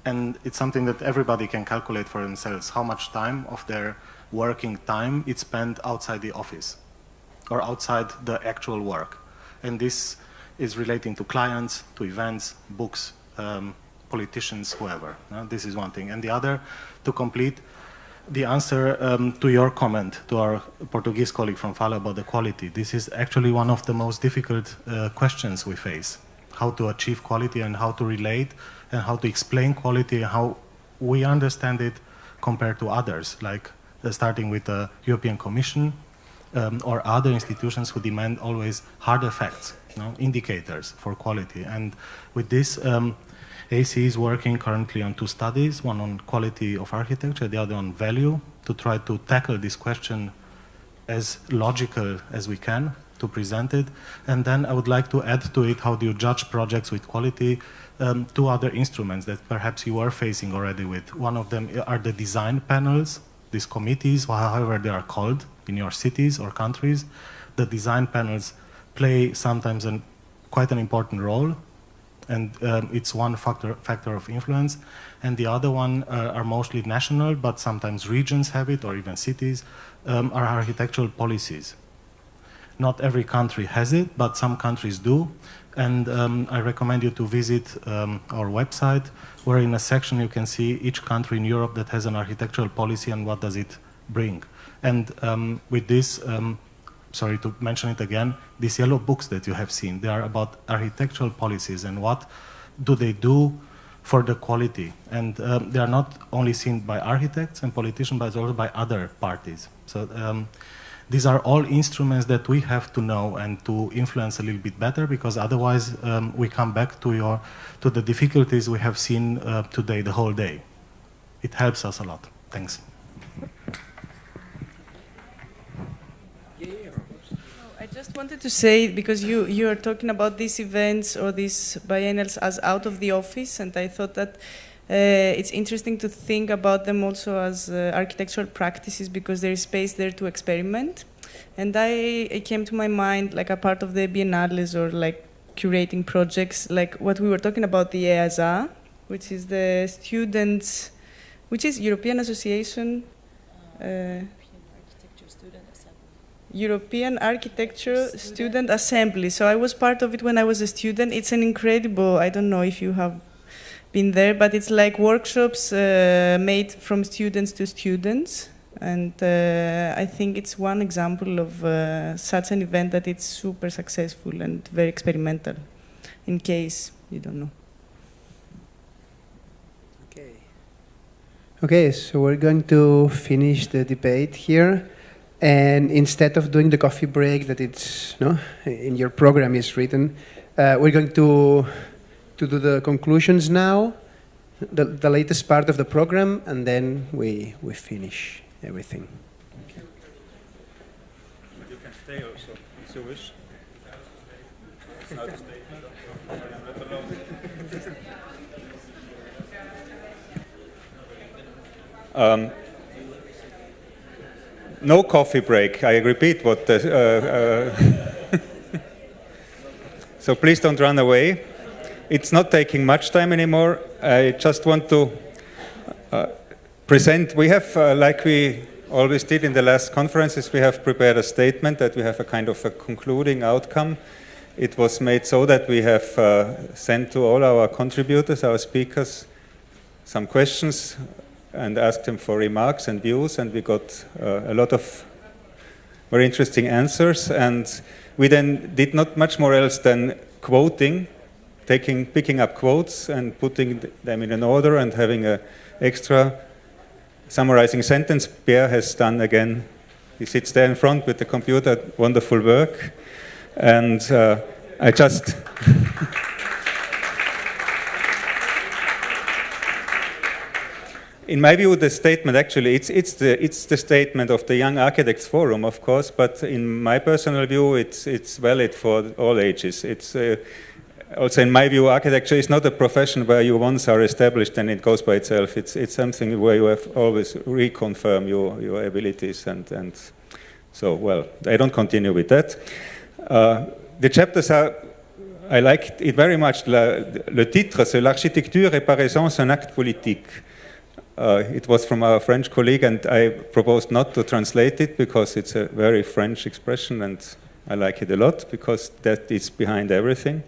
And it's something that everybody can calculate for themselves, how much time of their working time is spent outside the office or outside the actual work. And this is relating to clients, to events, books, politicians, whoever. This is one thing. And the other, to complete the answer to your comment, to our Portuguese colleague from Fala about the quality. This is actually one of the most difficult questions we face. How to achieve quality and how to relate and how to explain quality, how we understand it compared to others, like starting with the European Commission or other institutions who demand always hard facts, indicators for quality. And with this, AC is working currently on 2 studies, one on quality of architecture, the other on value, to try to tackle this question as logical as we can, to present it. And then I would like to add to it, how do you judge projects with quality? 2 other instruments that perhaps you are facing already with. One of them are the design panels, these committees, however they are called in your cities or countries. The design panels play sometimes quite an important role, and it's one factor of influence. And the other one are mostly national, but sometimes regions have it, or even cities, are architectural policies. Not every country has it, but some countries do. And I recommend you to visit our website, where in a section you can see each country in Europe that has an architectural policy and what does it bring. And with this, sorry to mention it again, these yellow books that you have seen, they are about architectural policies and what do they do for the quality. And they are not only seen by architects and politicians, but also by other parties. So these are all instruments that we have to know and to influence a little bit better, because otherwise we come back to the difficulties we have seen today, the whole day. It helps us a lot. Thanks. I just wanted to say, because you are talking about these events or these biennials as out of the office, and I thought that it's interesting to think about them also as architectural practices, because there is space there to experiment. And it came to my mind, like a part of the biennales or like curating projects, like what we were talking about, the EASA, which is the students, which is European Association, European Architecture Student Assembly. So I was part of it when I was a student. It's an incredible, I don't know if you have been there, but it's like workshops made from students to students. And I think it's one example of such an event that it's super successful and very experimental, in case you don't know. Okay, so we're going to finish the debate here. And instead of doing the coffee break that it's in your program is written, we're going to do the conclusions now, the latest part of the program, and then we finish everything. You can stay also, if you wish. It's not a statement. I'm not alone. No coffee break. I repeat what so please don't run away. It's not taking much time anymore. I just want to present. We have, like we always did in the last conferences, we have prepared a statement that we have a kind of a concluding outcome. It was made so that we have sent to all our contributors, our speakers, some questions and asked them for remarks and views, and we got a lot of very interesting answers. And we then did not much more else than quoting, picking up quotes and putting them in an order and having an extra summarizing sentence. Pierre has done again. He sits there in front with the computer, wonderful work. And I just... In my view, the statement actually, it's the statement of the Young Architects Forum, of course, but in my personal view, it's valid for all ages. It's also, in my view, architecture is not a profession where you once are established and it goes by itself. It's something where you have always reconfirm your abilities, and so, well, I don't continue with that. The chapters are, I like it very much. Le titre, c'est l'architecture est par essence un acte politique. It was from our French colleague, and I proposed not to translate it because it's a very French expression, and I like it a lot because that is behind everything.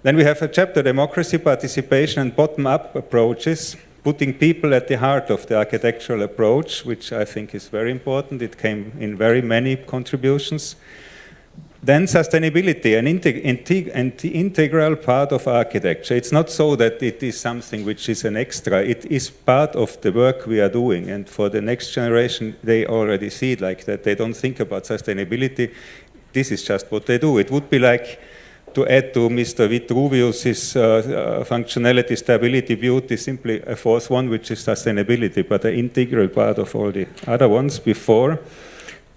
Then we have a chapter, democracy, participation, and bottom-up approaches, putting people at the heart of the architectural approach, which I think is very important. It came in very many contributions. Then sustainability, an integral part of architecture. It's not so that it is something which is an extra. It is part of the work we are doing. And for the next generation, they already see it like that. They don't think about sustainability. This is just what they do. It would be like to add to Mr. Vitruvius's functionality, stability, beauty, simply a fourth one, which is sustainability, but an integral part of all the other ones before.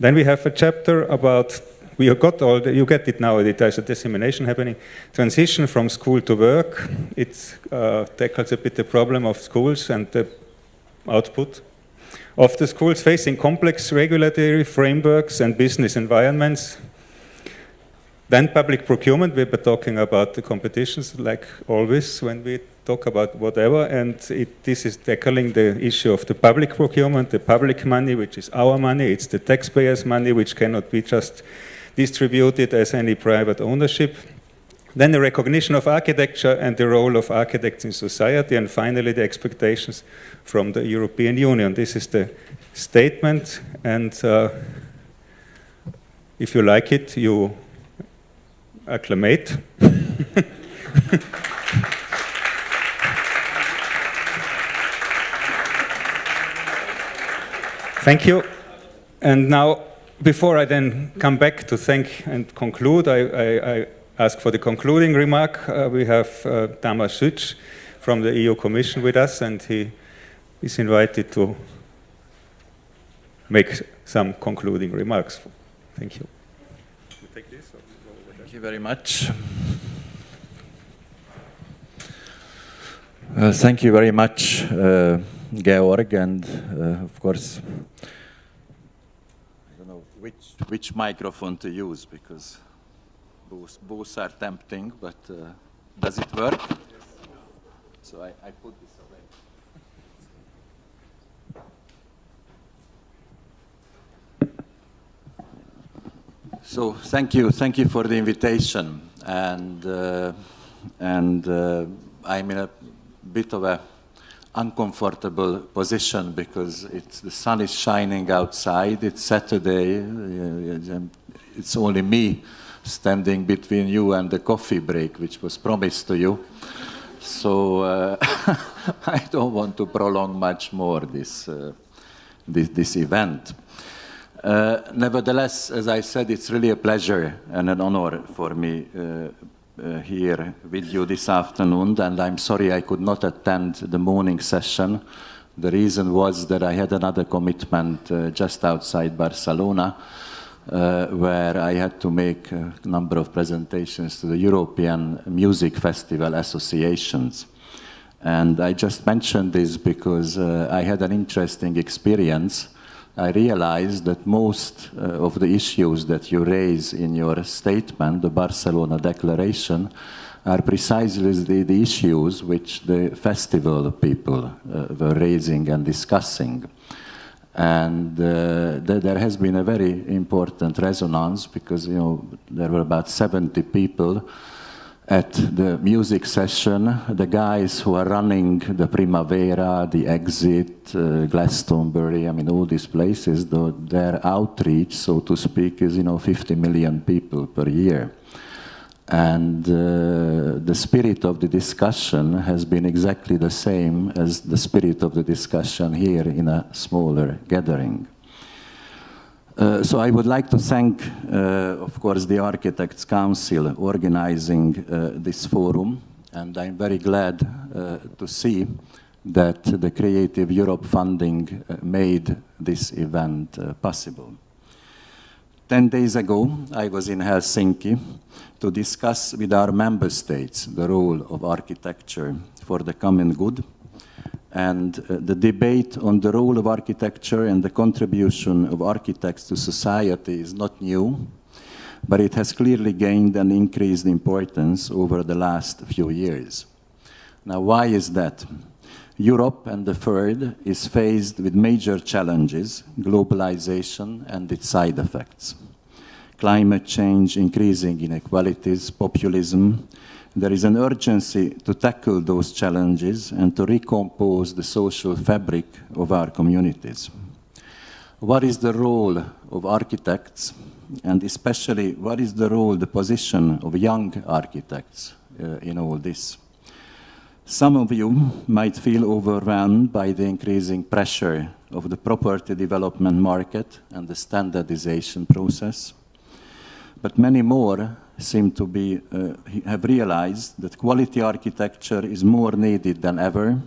Then we have a chapter about... We have got all you get it now, there's a dissemination happening. Transition from school to work. It tackles a bit the problem of schools and the output of the schools facing complex regulatory frameworks and business environments. Then public procurement, we were talking about the competitions like always when we talk about whatever, and this is tackling the issue of the public procurement, the public money, which is our money, it's the taxpayers' money, which cannot be just distributed as any private ownership. Then the recognition of architecture and the role of architects in society, and finally the expectations from the European Union. This is the statement, and if you like it, you acclimate. Thank you. And now, before I then come back to thank and conclude, I ask for the concluding remark. We have Tamas Süč from the EU Commission with us, and he is invited to make some concluding remarks. Thank you. You take this, or go over there? Thank you very much. Thank you very much, Georg, and of course, which microphone to use, because both are tempting, but does it work? So I put this away. So thank you for the invitation, and I'm in a bit of a uncomfortable position because the sun is shining outside. It's Saturday. It's only me standing between you and the coffee break, which was promised to you. So I don't want to prolong much more this event. Nevertheless, as I said, it's really a pleasure and an honor for me here with you this afternoon, and I'm sorry I could not attend the morning session. The reason was that I had another commitment just outside Barcelona, where I had to make a number of presentations to the European Music Festival associations. And I just mentioned this because I had an interesting experience. I realized that most of the issues that you raise in your statement, the Barcelona Declaration, are precisely the issues which the festival people were raising and discussing. And there has been a very important resonance because, there were about 70 people at the music session. The guys who are running the Primavera, the Exit, Glastonbury, all these places, their outreach, so to speak, is 50 million people per year. And the spirit of the discussion has been exactly the same as the spirit of the discussion here in a smaller gathering. So I would like to thank, of course, the Architects' Council organizing this forum, and I'm very glad to see that the Creative Europe funding made this event possible. 10 days ago, I was in Helsinki to discuss with our member states the role of architecture for the common good. And the debate on the role of architecture and the contribution of architects to society is not new, but it has clearly gained an increased importance over the last few years. Now, why is that? Europe, and the third, is faced with major challenges, globalization and its side effects. Climate change, increasing inequalities, populism. There is an urgency to tackle those challenges and to recompose the social fabric of our communities. What is the role of architects, and especially what is the role, the position of young architects in all this? Some of you might feel overwhelmed by the increasing pressure of the property development market and the standardization process. But many more seem to have realized that quality architecture is more needed than ever,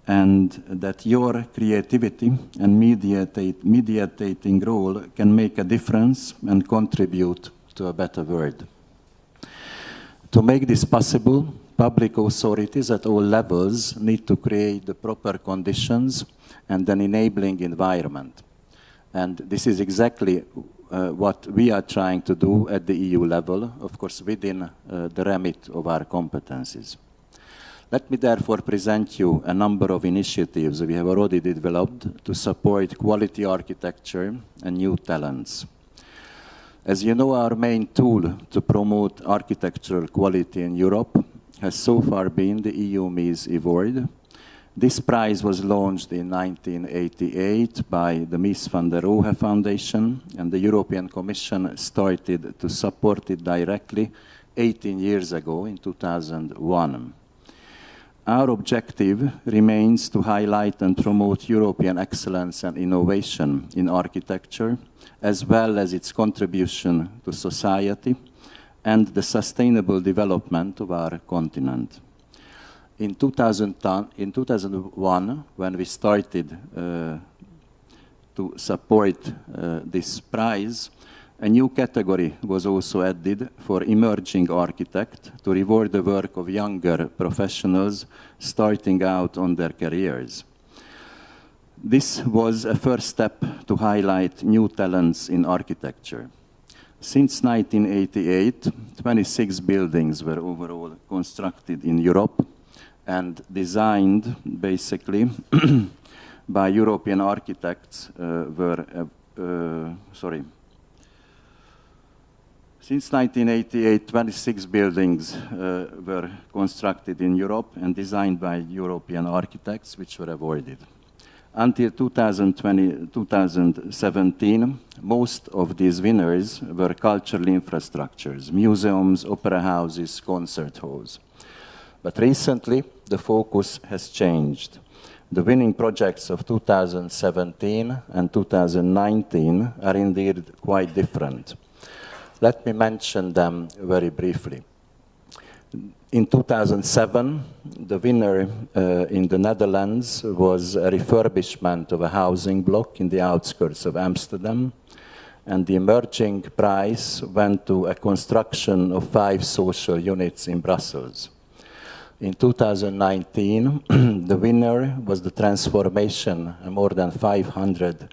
and that your creativity and mediating role can make a difference and contribute to a better world. To make this possible, public authorities at all levels need to create the proper conditions and an enabling environment. And this is exactly what we are trying to do at the EU level, of course, within the remit of our competencies. Let me therefore present you a number of initiatives we have already developed to support quality architecture and new talents. As you know, our main tool to promote architectural quality in Europe has so far been the EU Mies Award. This prize was launched in 1988 by the Mies van der Rohe Foundation, and the European Commission started to support it directly 18 years ago in 2001. Our objective remains to highlight and promote European excellence and innovation in architecture, as well as its contribution to society and the sustainable development of our continent. In 2001, when we started to support this prize, a new category was also added for emerging architect to reward the work of younger professionals starting out on their careers. This was a first step to highlight new talents in architecture. Since 1988, 26 buildings were overall constructed in Europe, and designed basically by European architects Since 1988, 26 buildings were constructed in Europe and designed by European architects, which were avoided. Until 2017, most of these winners were cultural infrastructures, museums, opera houses, concert halls. But recently, the focus has changed. The winning projects of 2017 and 2019 are indeed quite different. Let me mention them very briefly. In 2007, the winner in the Netherlands was a refurbishment of a housing block in the outskirts of Amsterdam, and the emerging prize went to a construction of 5 social units in Brussels. In 2019, the winner was the transformation of more than 500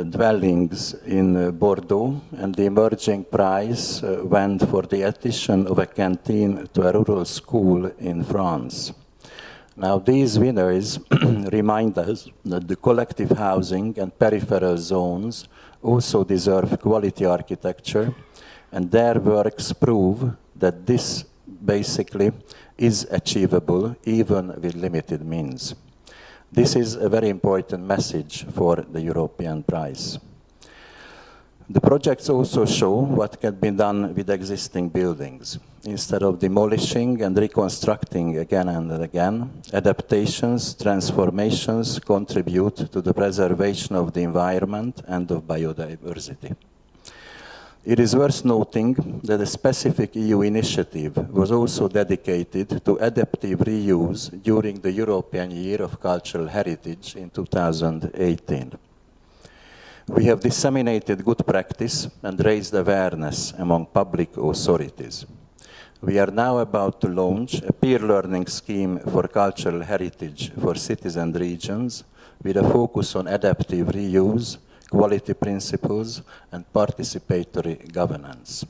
dwellings in Bordeaux, and the emerging prize went for the addition of a canteen to a rural school in France. Now, these winners remind us that the collective housing and peripheral zones also deserve quality architecture, and their works prove that this basically is achievable even with limited means. This is a very important message for the European prize. The projects also show what can be done with existing buildings. Instead of demolishing and reconstructing again and again, adaptations, transformations contribute to the preservation of the environment and of biodiversity. It is worth noting that a specific EU initiative was also dedicated to adaptive reuse during the European Year of Cultural Heritage in 2018. We have disseminated good practice and raised awareness among public authorities. We are now about to launch a peer learning scheme for cultural heritage for cities and regions with a focus on adaptive reuse, quality principles, and participatory governance.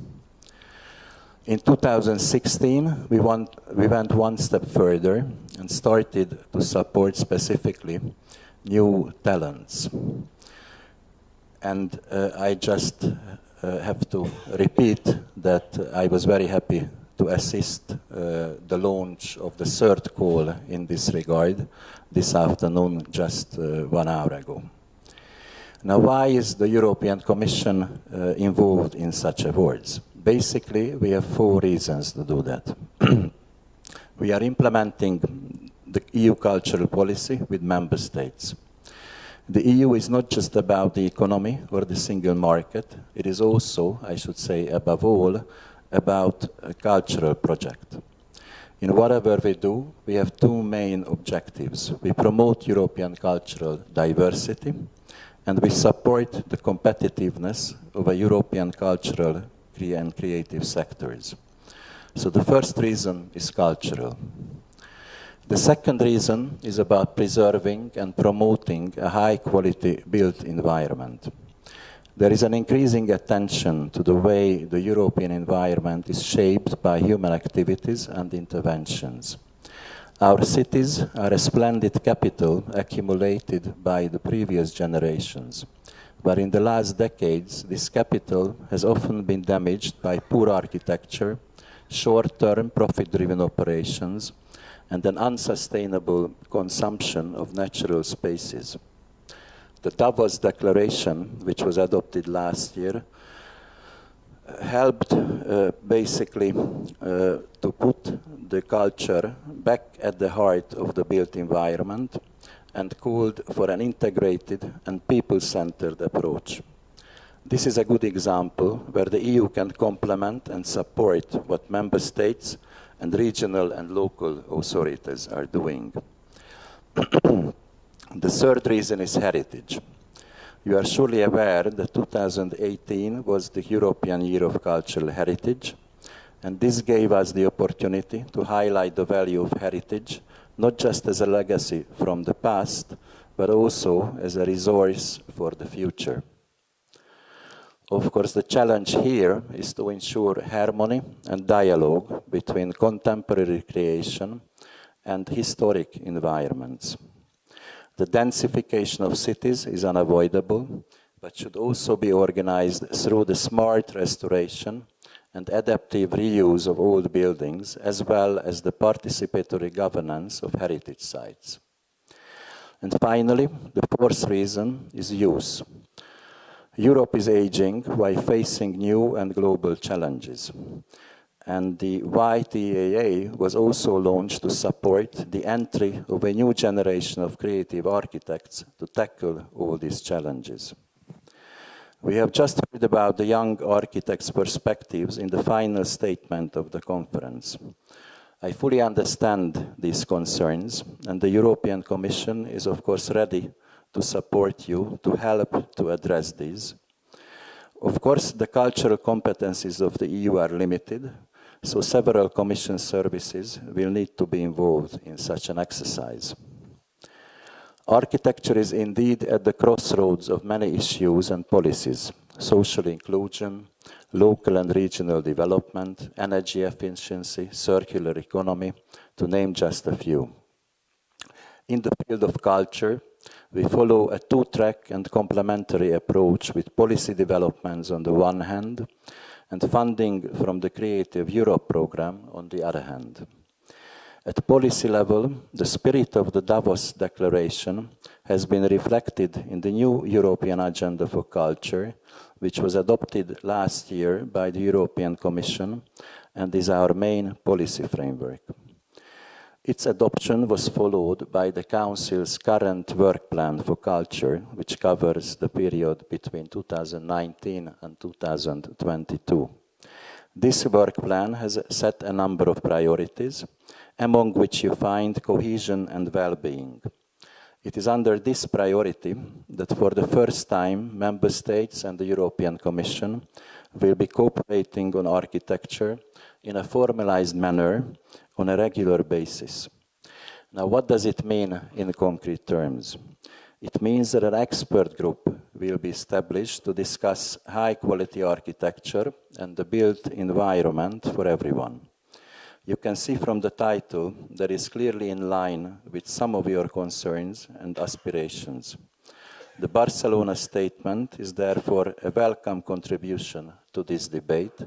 In 2016, we went one step further and started to support specifically new talents. And I just have to repeat that I was very happy to assist the launch of the third call in this regard this afternoon, just 1 hour ago. Now, why is the European Commission involved in such awards? Basically, we have 4 reasons to do that. We are implementing the EU cultural policy with member states. The EU is not just about the economy or the single market. It is also, I should say, above all, about a cultural project. In whatever we do, we have 2 main objectives. We promote European cultural diversity, and we support the competitiveness of a European cultural and creative sectors. So the first reason is cultural. The second reason is about preserving and promoting a high-quality built environment. There is an increasing attention to the way the European environment is shaped by human activities and interventions. Our cities are a splendid capital accumulated by the previous generations, but in the last decades, this capital has often been damaged by poor architecture, short-term profit-driven operations, and an unsustainable consumption of natural spaces. The Davos Declaration, which was adopted last year, helped basically to put the culture back at the heart of the built environment and called for an integrated and people-centered approach. This is a good example where the EU can complement and support what member states and regional and local authorities are doing. The third reason is heritage. You are surely aware that 2018 was the European Year of Cultural Heritage, and this gave us the opportunity to highlight the value of heritage, not just as a legacy from the past, but also as a resource for the future. Of course, the challenge here is to ensure harmony and dialogue between contemporary creation and historic environments. The densification of cities is unavoidable, but should also be organized through the smart restoration and adaptive reuse of old buildings, as well as the participatory governance of heritage sites. And finally, the fourth reason is use. Europe is aging while facing new and global challenges. And the YTAA was also launched to support the entry of a new generation of creative architects to tackle all these challenges. We have just heard about the young architects' perspectives in the final statement of the conference. I fully understand these concerns, and the European Commission is of course ready to support you to help to address these. Of course, the cultural competencies of the EU are limited, so several Commission services will need to be involved in such an exercise. Architecture is indeed at the crossroads of many issues and policies: social inclusion, local and regional development, energy efficiency, circular economy, to name just a few. In the field of culture, we follow a two-track and complementary approach with policy developments on the one hand and funding from the Creative Europe program on the other hand. At policy level, the spirit of the Davos Declaration has been reflected in the new European Agenda for Culture, which was adopted last year by the European Commission and is our main policy framework. Its adoption was followed by the Council's current work plan for culture, which covers the period between 2019 and 2022. This work plan has set a number of priorities, among which you find cohesion and well-being. It is under this priority that for the first time, Member States and the European Commission will be cooperating on architecture in a formalized manner on a regular basis. Now, what does it mean in concrete terms? It means that an expert group will be established to discuss high-quality architecture and the built environment for everyone. You can see from the title that is clearly in line with some of your concerns and aspirations. The Barcelona statement is therefore a welcome contribution to this debate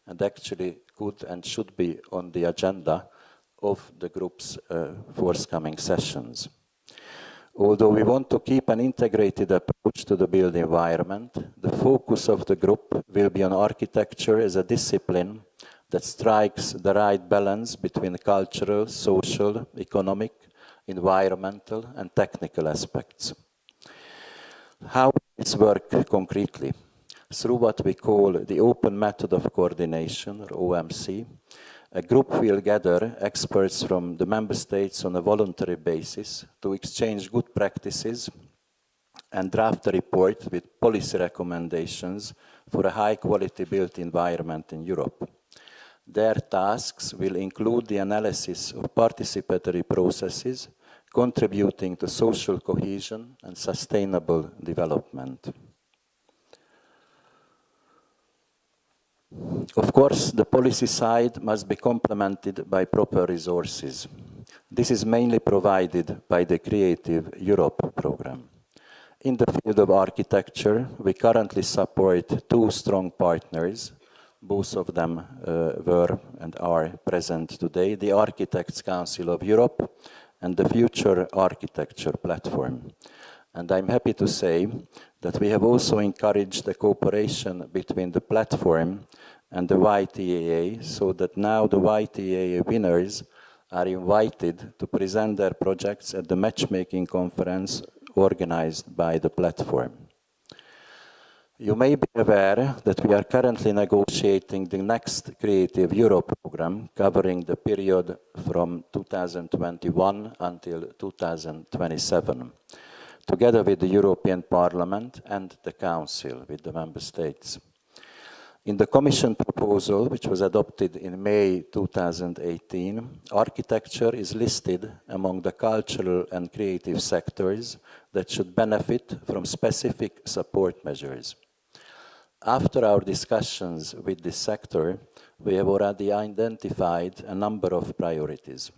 and actually could and should be on the agenda of the group's forthcoming sessions. Although we want to keep an integrated approach to the built environment, the focus of the group will be on architecture as a discipline that strikes the right balance between cultural, social, economic, environmental, and technical aspects. How will this work concretely? Through what we call the Open Method of Coordination, or OMC, a group will gather experts from the member states on a voluntary basis to exchange good practices and draft a report with policy recommendations for a high-quality built environment in Europe. Their tasks will include the analysis of participatory processes contributing to social cohesion and sustainable development. Of course, the policy side must be complemented by proper resources. This is mainly provided by the Creative Europe program. In the field of architecture, we currently support two strong partners. Both of them were and are present today, the Architects' Council of Europe and the Future Architecture Platform. And I'm happy to say that we have also encouraged the cooperation between the platform and the YTAA, so that now the YTAA winners are invited to present their projects at the matchmaking conference organized by the platform. You may be aware that we are currently negotiating the next Creative Europe program covering the period from 2021 until 2027, together with the European Parliament and the Council, with the Member States. In the Commission proposal, which was adopted in May 2018, architecture is listed among the cultural and creative sectors that should benefit from specific support measures. After our discussions with this sector, we have already identified a number of priorities.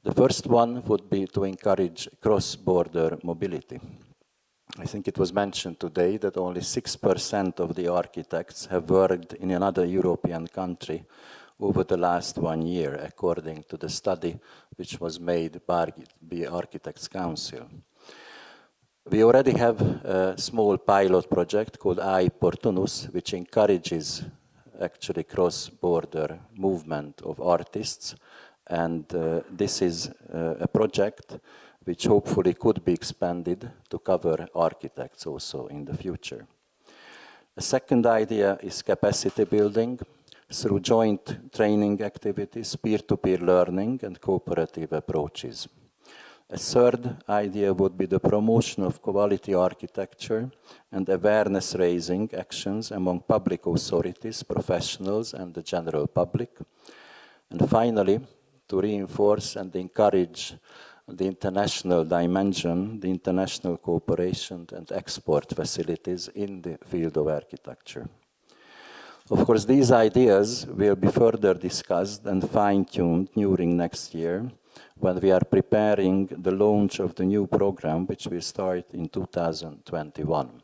The first one would be to encourage cross-border mobility. I think it was mentioned today that only 6% of the architects have worked in another European country over the last 1 year, according to the study which was made by the Architects Council. We already have a small pilot project called iPortunus, which encourages actually cross-border movement of artists, and this is a project which hopefully could be expanded to cover architects also in the future. A second idea is capacity building through joint training activities, peer-to-peer learning, and cooperative approaches. A third idea would be the promotion of quality architecture and awareness-raising actions among public authorities, professionals, and the general public. And finally, to reinforce and encourage the international dimension, the international cooperation and export facilities in the field of architecture. Of course, these ideas will be further discussed and fine-tuned during next year when we are preparing the launch of the new program, which will start in 2021.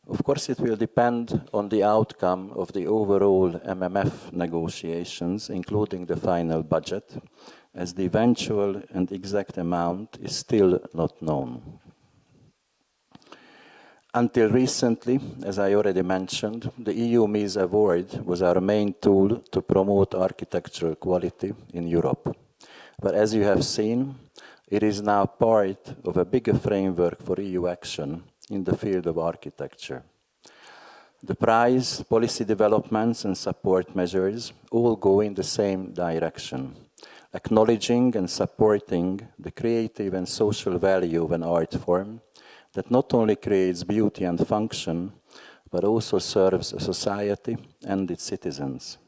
Of course, it will depend on the outcome of the overall MMF negotiations, including the final budget, as the eventual and exact amount is still not known. Until recently, as I already mentioned, the EU Mies Award was our main tool to promote architectural quality in Europe. But as you have seen, it is now part of a bigger framework for EU action in the field of architecture. The prize, policy developments and support measures all go in the same direction, acknowledging and supporting the creative and social value of an art form that not only creates beauty and function, but also serves a society and its citizens.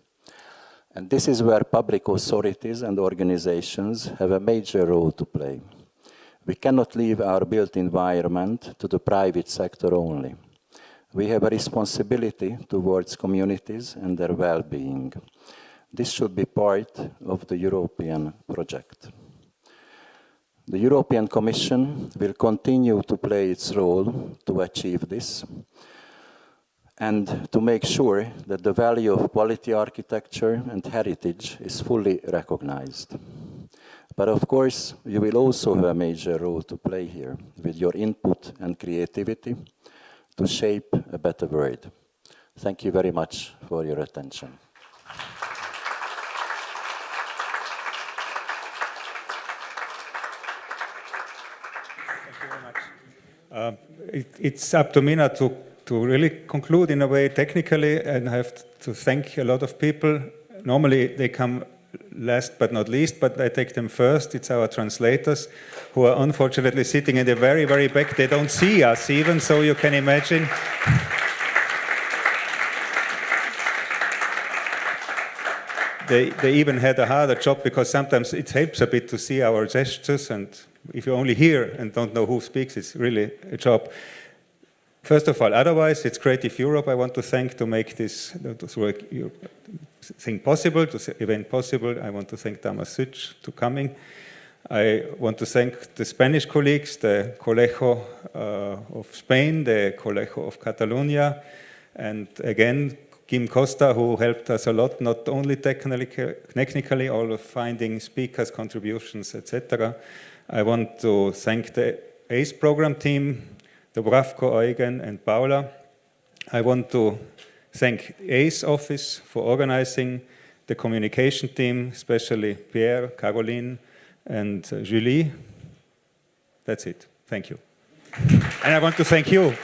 And this is where public authorities and organizations have a major role to play. We cannot leave our built environment to the private sector only. We have a responsibility towards communities and their well-being. This should be part of the European project. The European Commission will continue to play its role to achieve this and to make sure that the value of quality architecture and heritage is fully recognized. But of course, you will also have a major role to play here with your input and creativity to shape a better world. Thank you very much for your attention. It's up to me now to really conclude in a way technically, and I have to thank a lot of people. Normally they come last but not least, but I take them first. It's our translators who are unfortunately sitting in the very, very back. They don't see us even, so you can imagine. They even had a harder job because sometimes it helps a bit to see our gestures, and if you only hear and don't know who speaks, it's really a job. First of all, otherwise, it's Creative Europe I want to thank to make this thing possible, this event possible. I want to thank Damas Sütsch for coming. I want to thank the Spanish colleagues, the Colegio of Spain, the Colegio of Catalonia, and again, Kim Costa, who helped us a lot, not only technically, all of finding speakers, contributions, etc. I want to thank the ACE program team, Dubravko, Eugen, and Paula. I want to thank the ACE office for organizing, the communication team, especially Pierre, Caroline, and Julie. That's it. Thank you. And I want to thank you.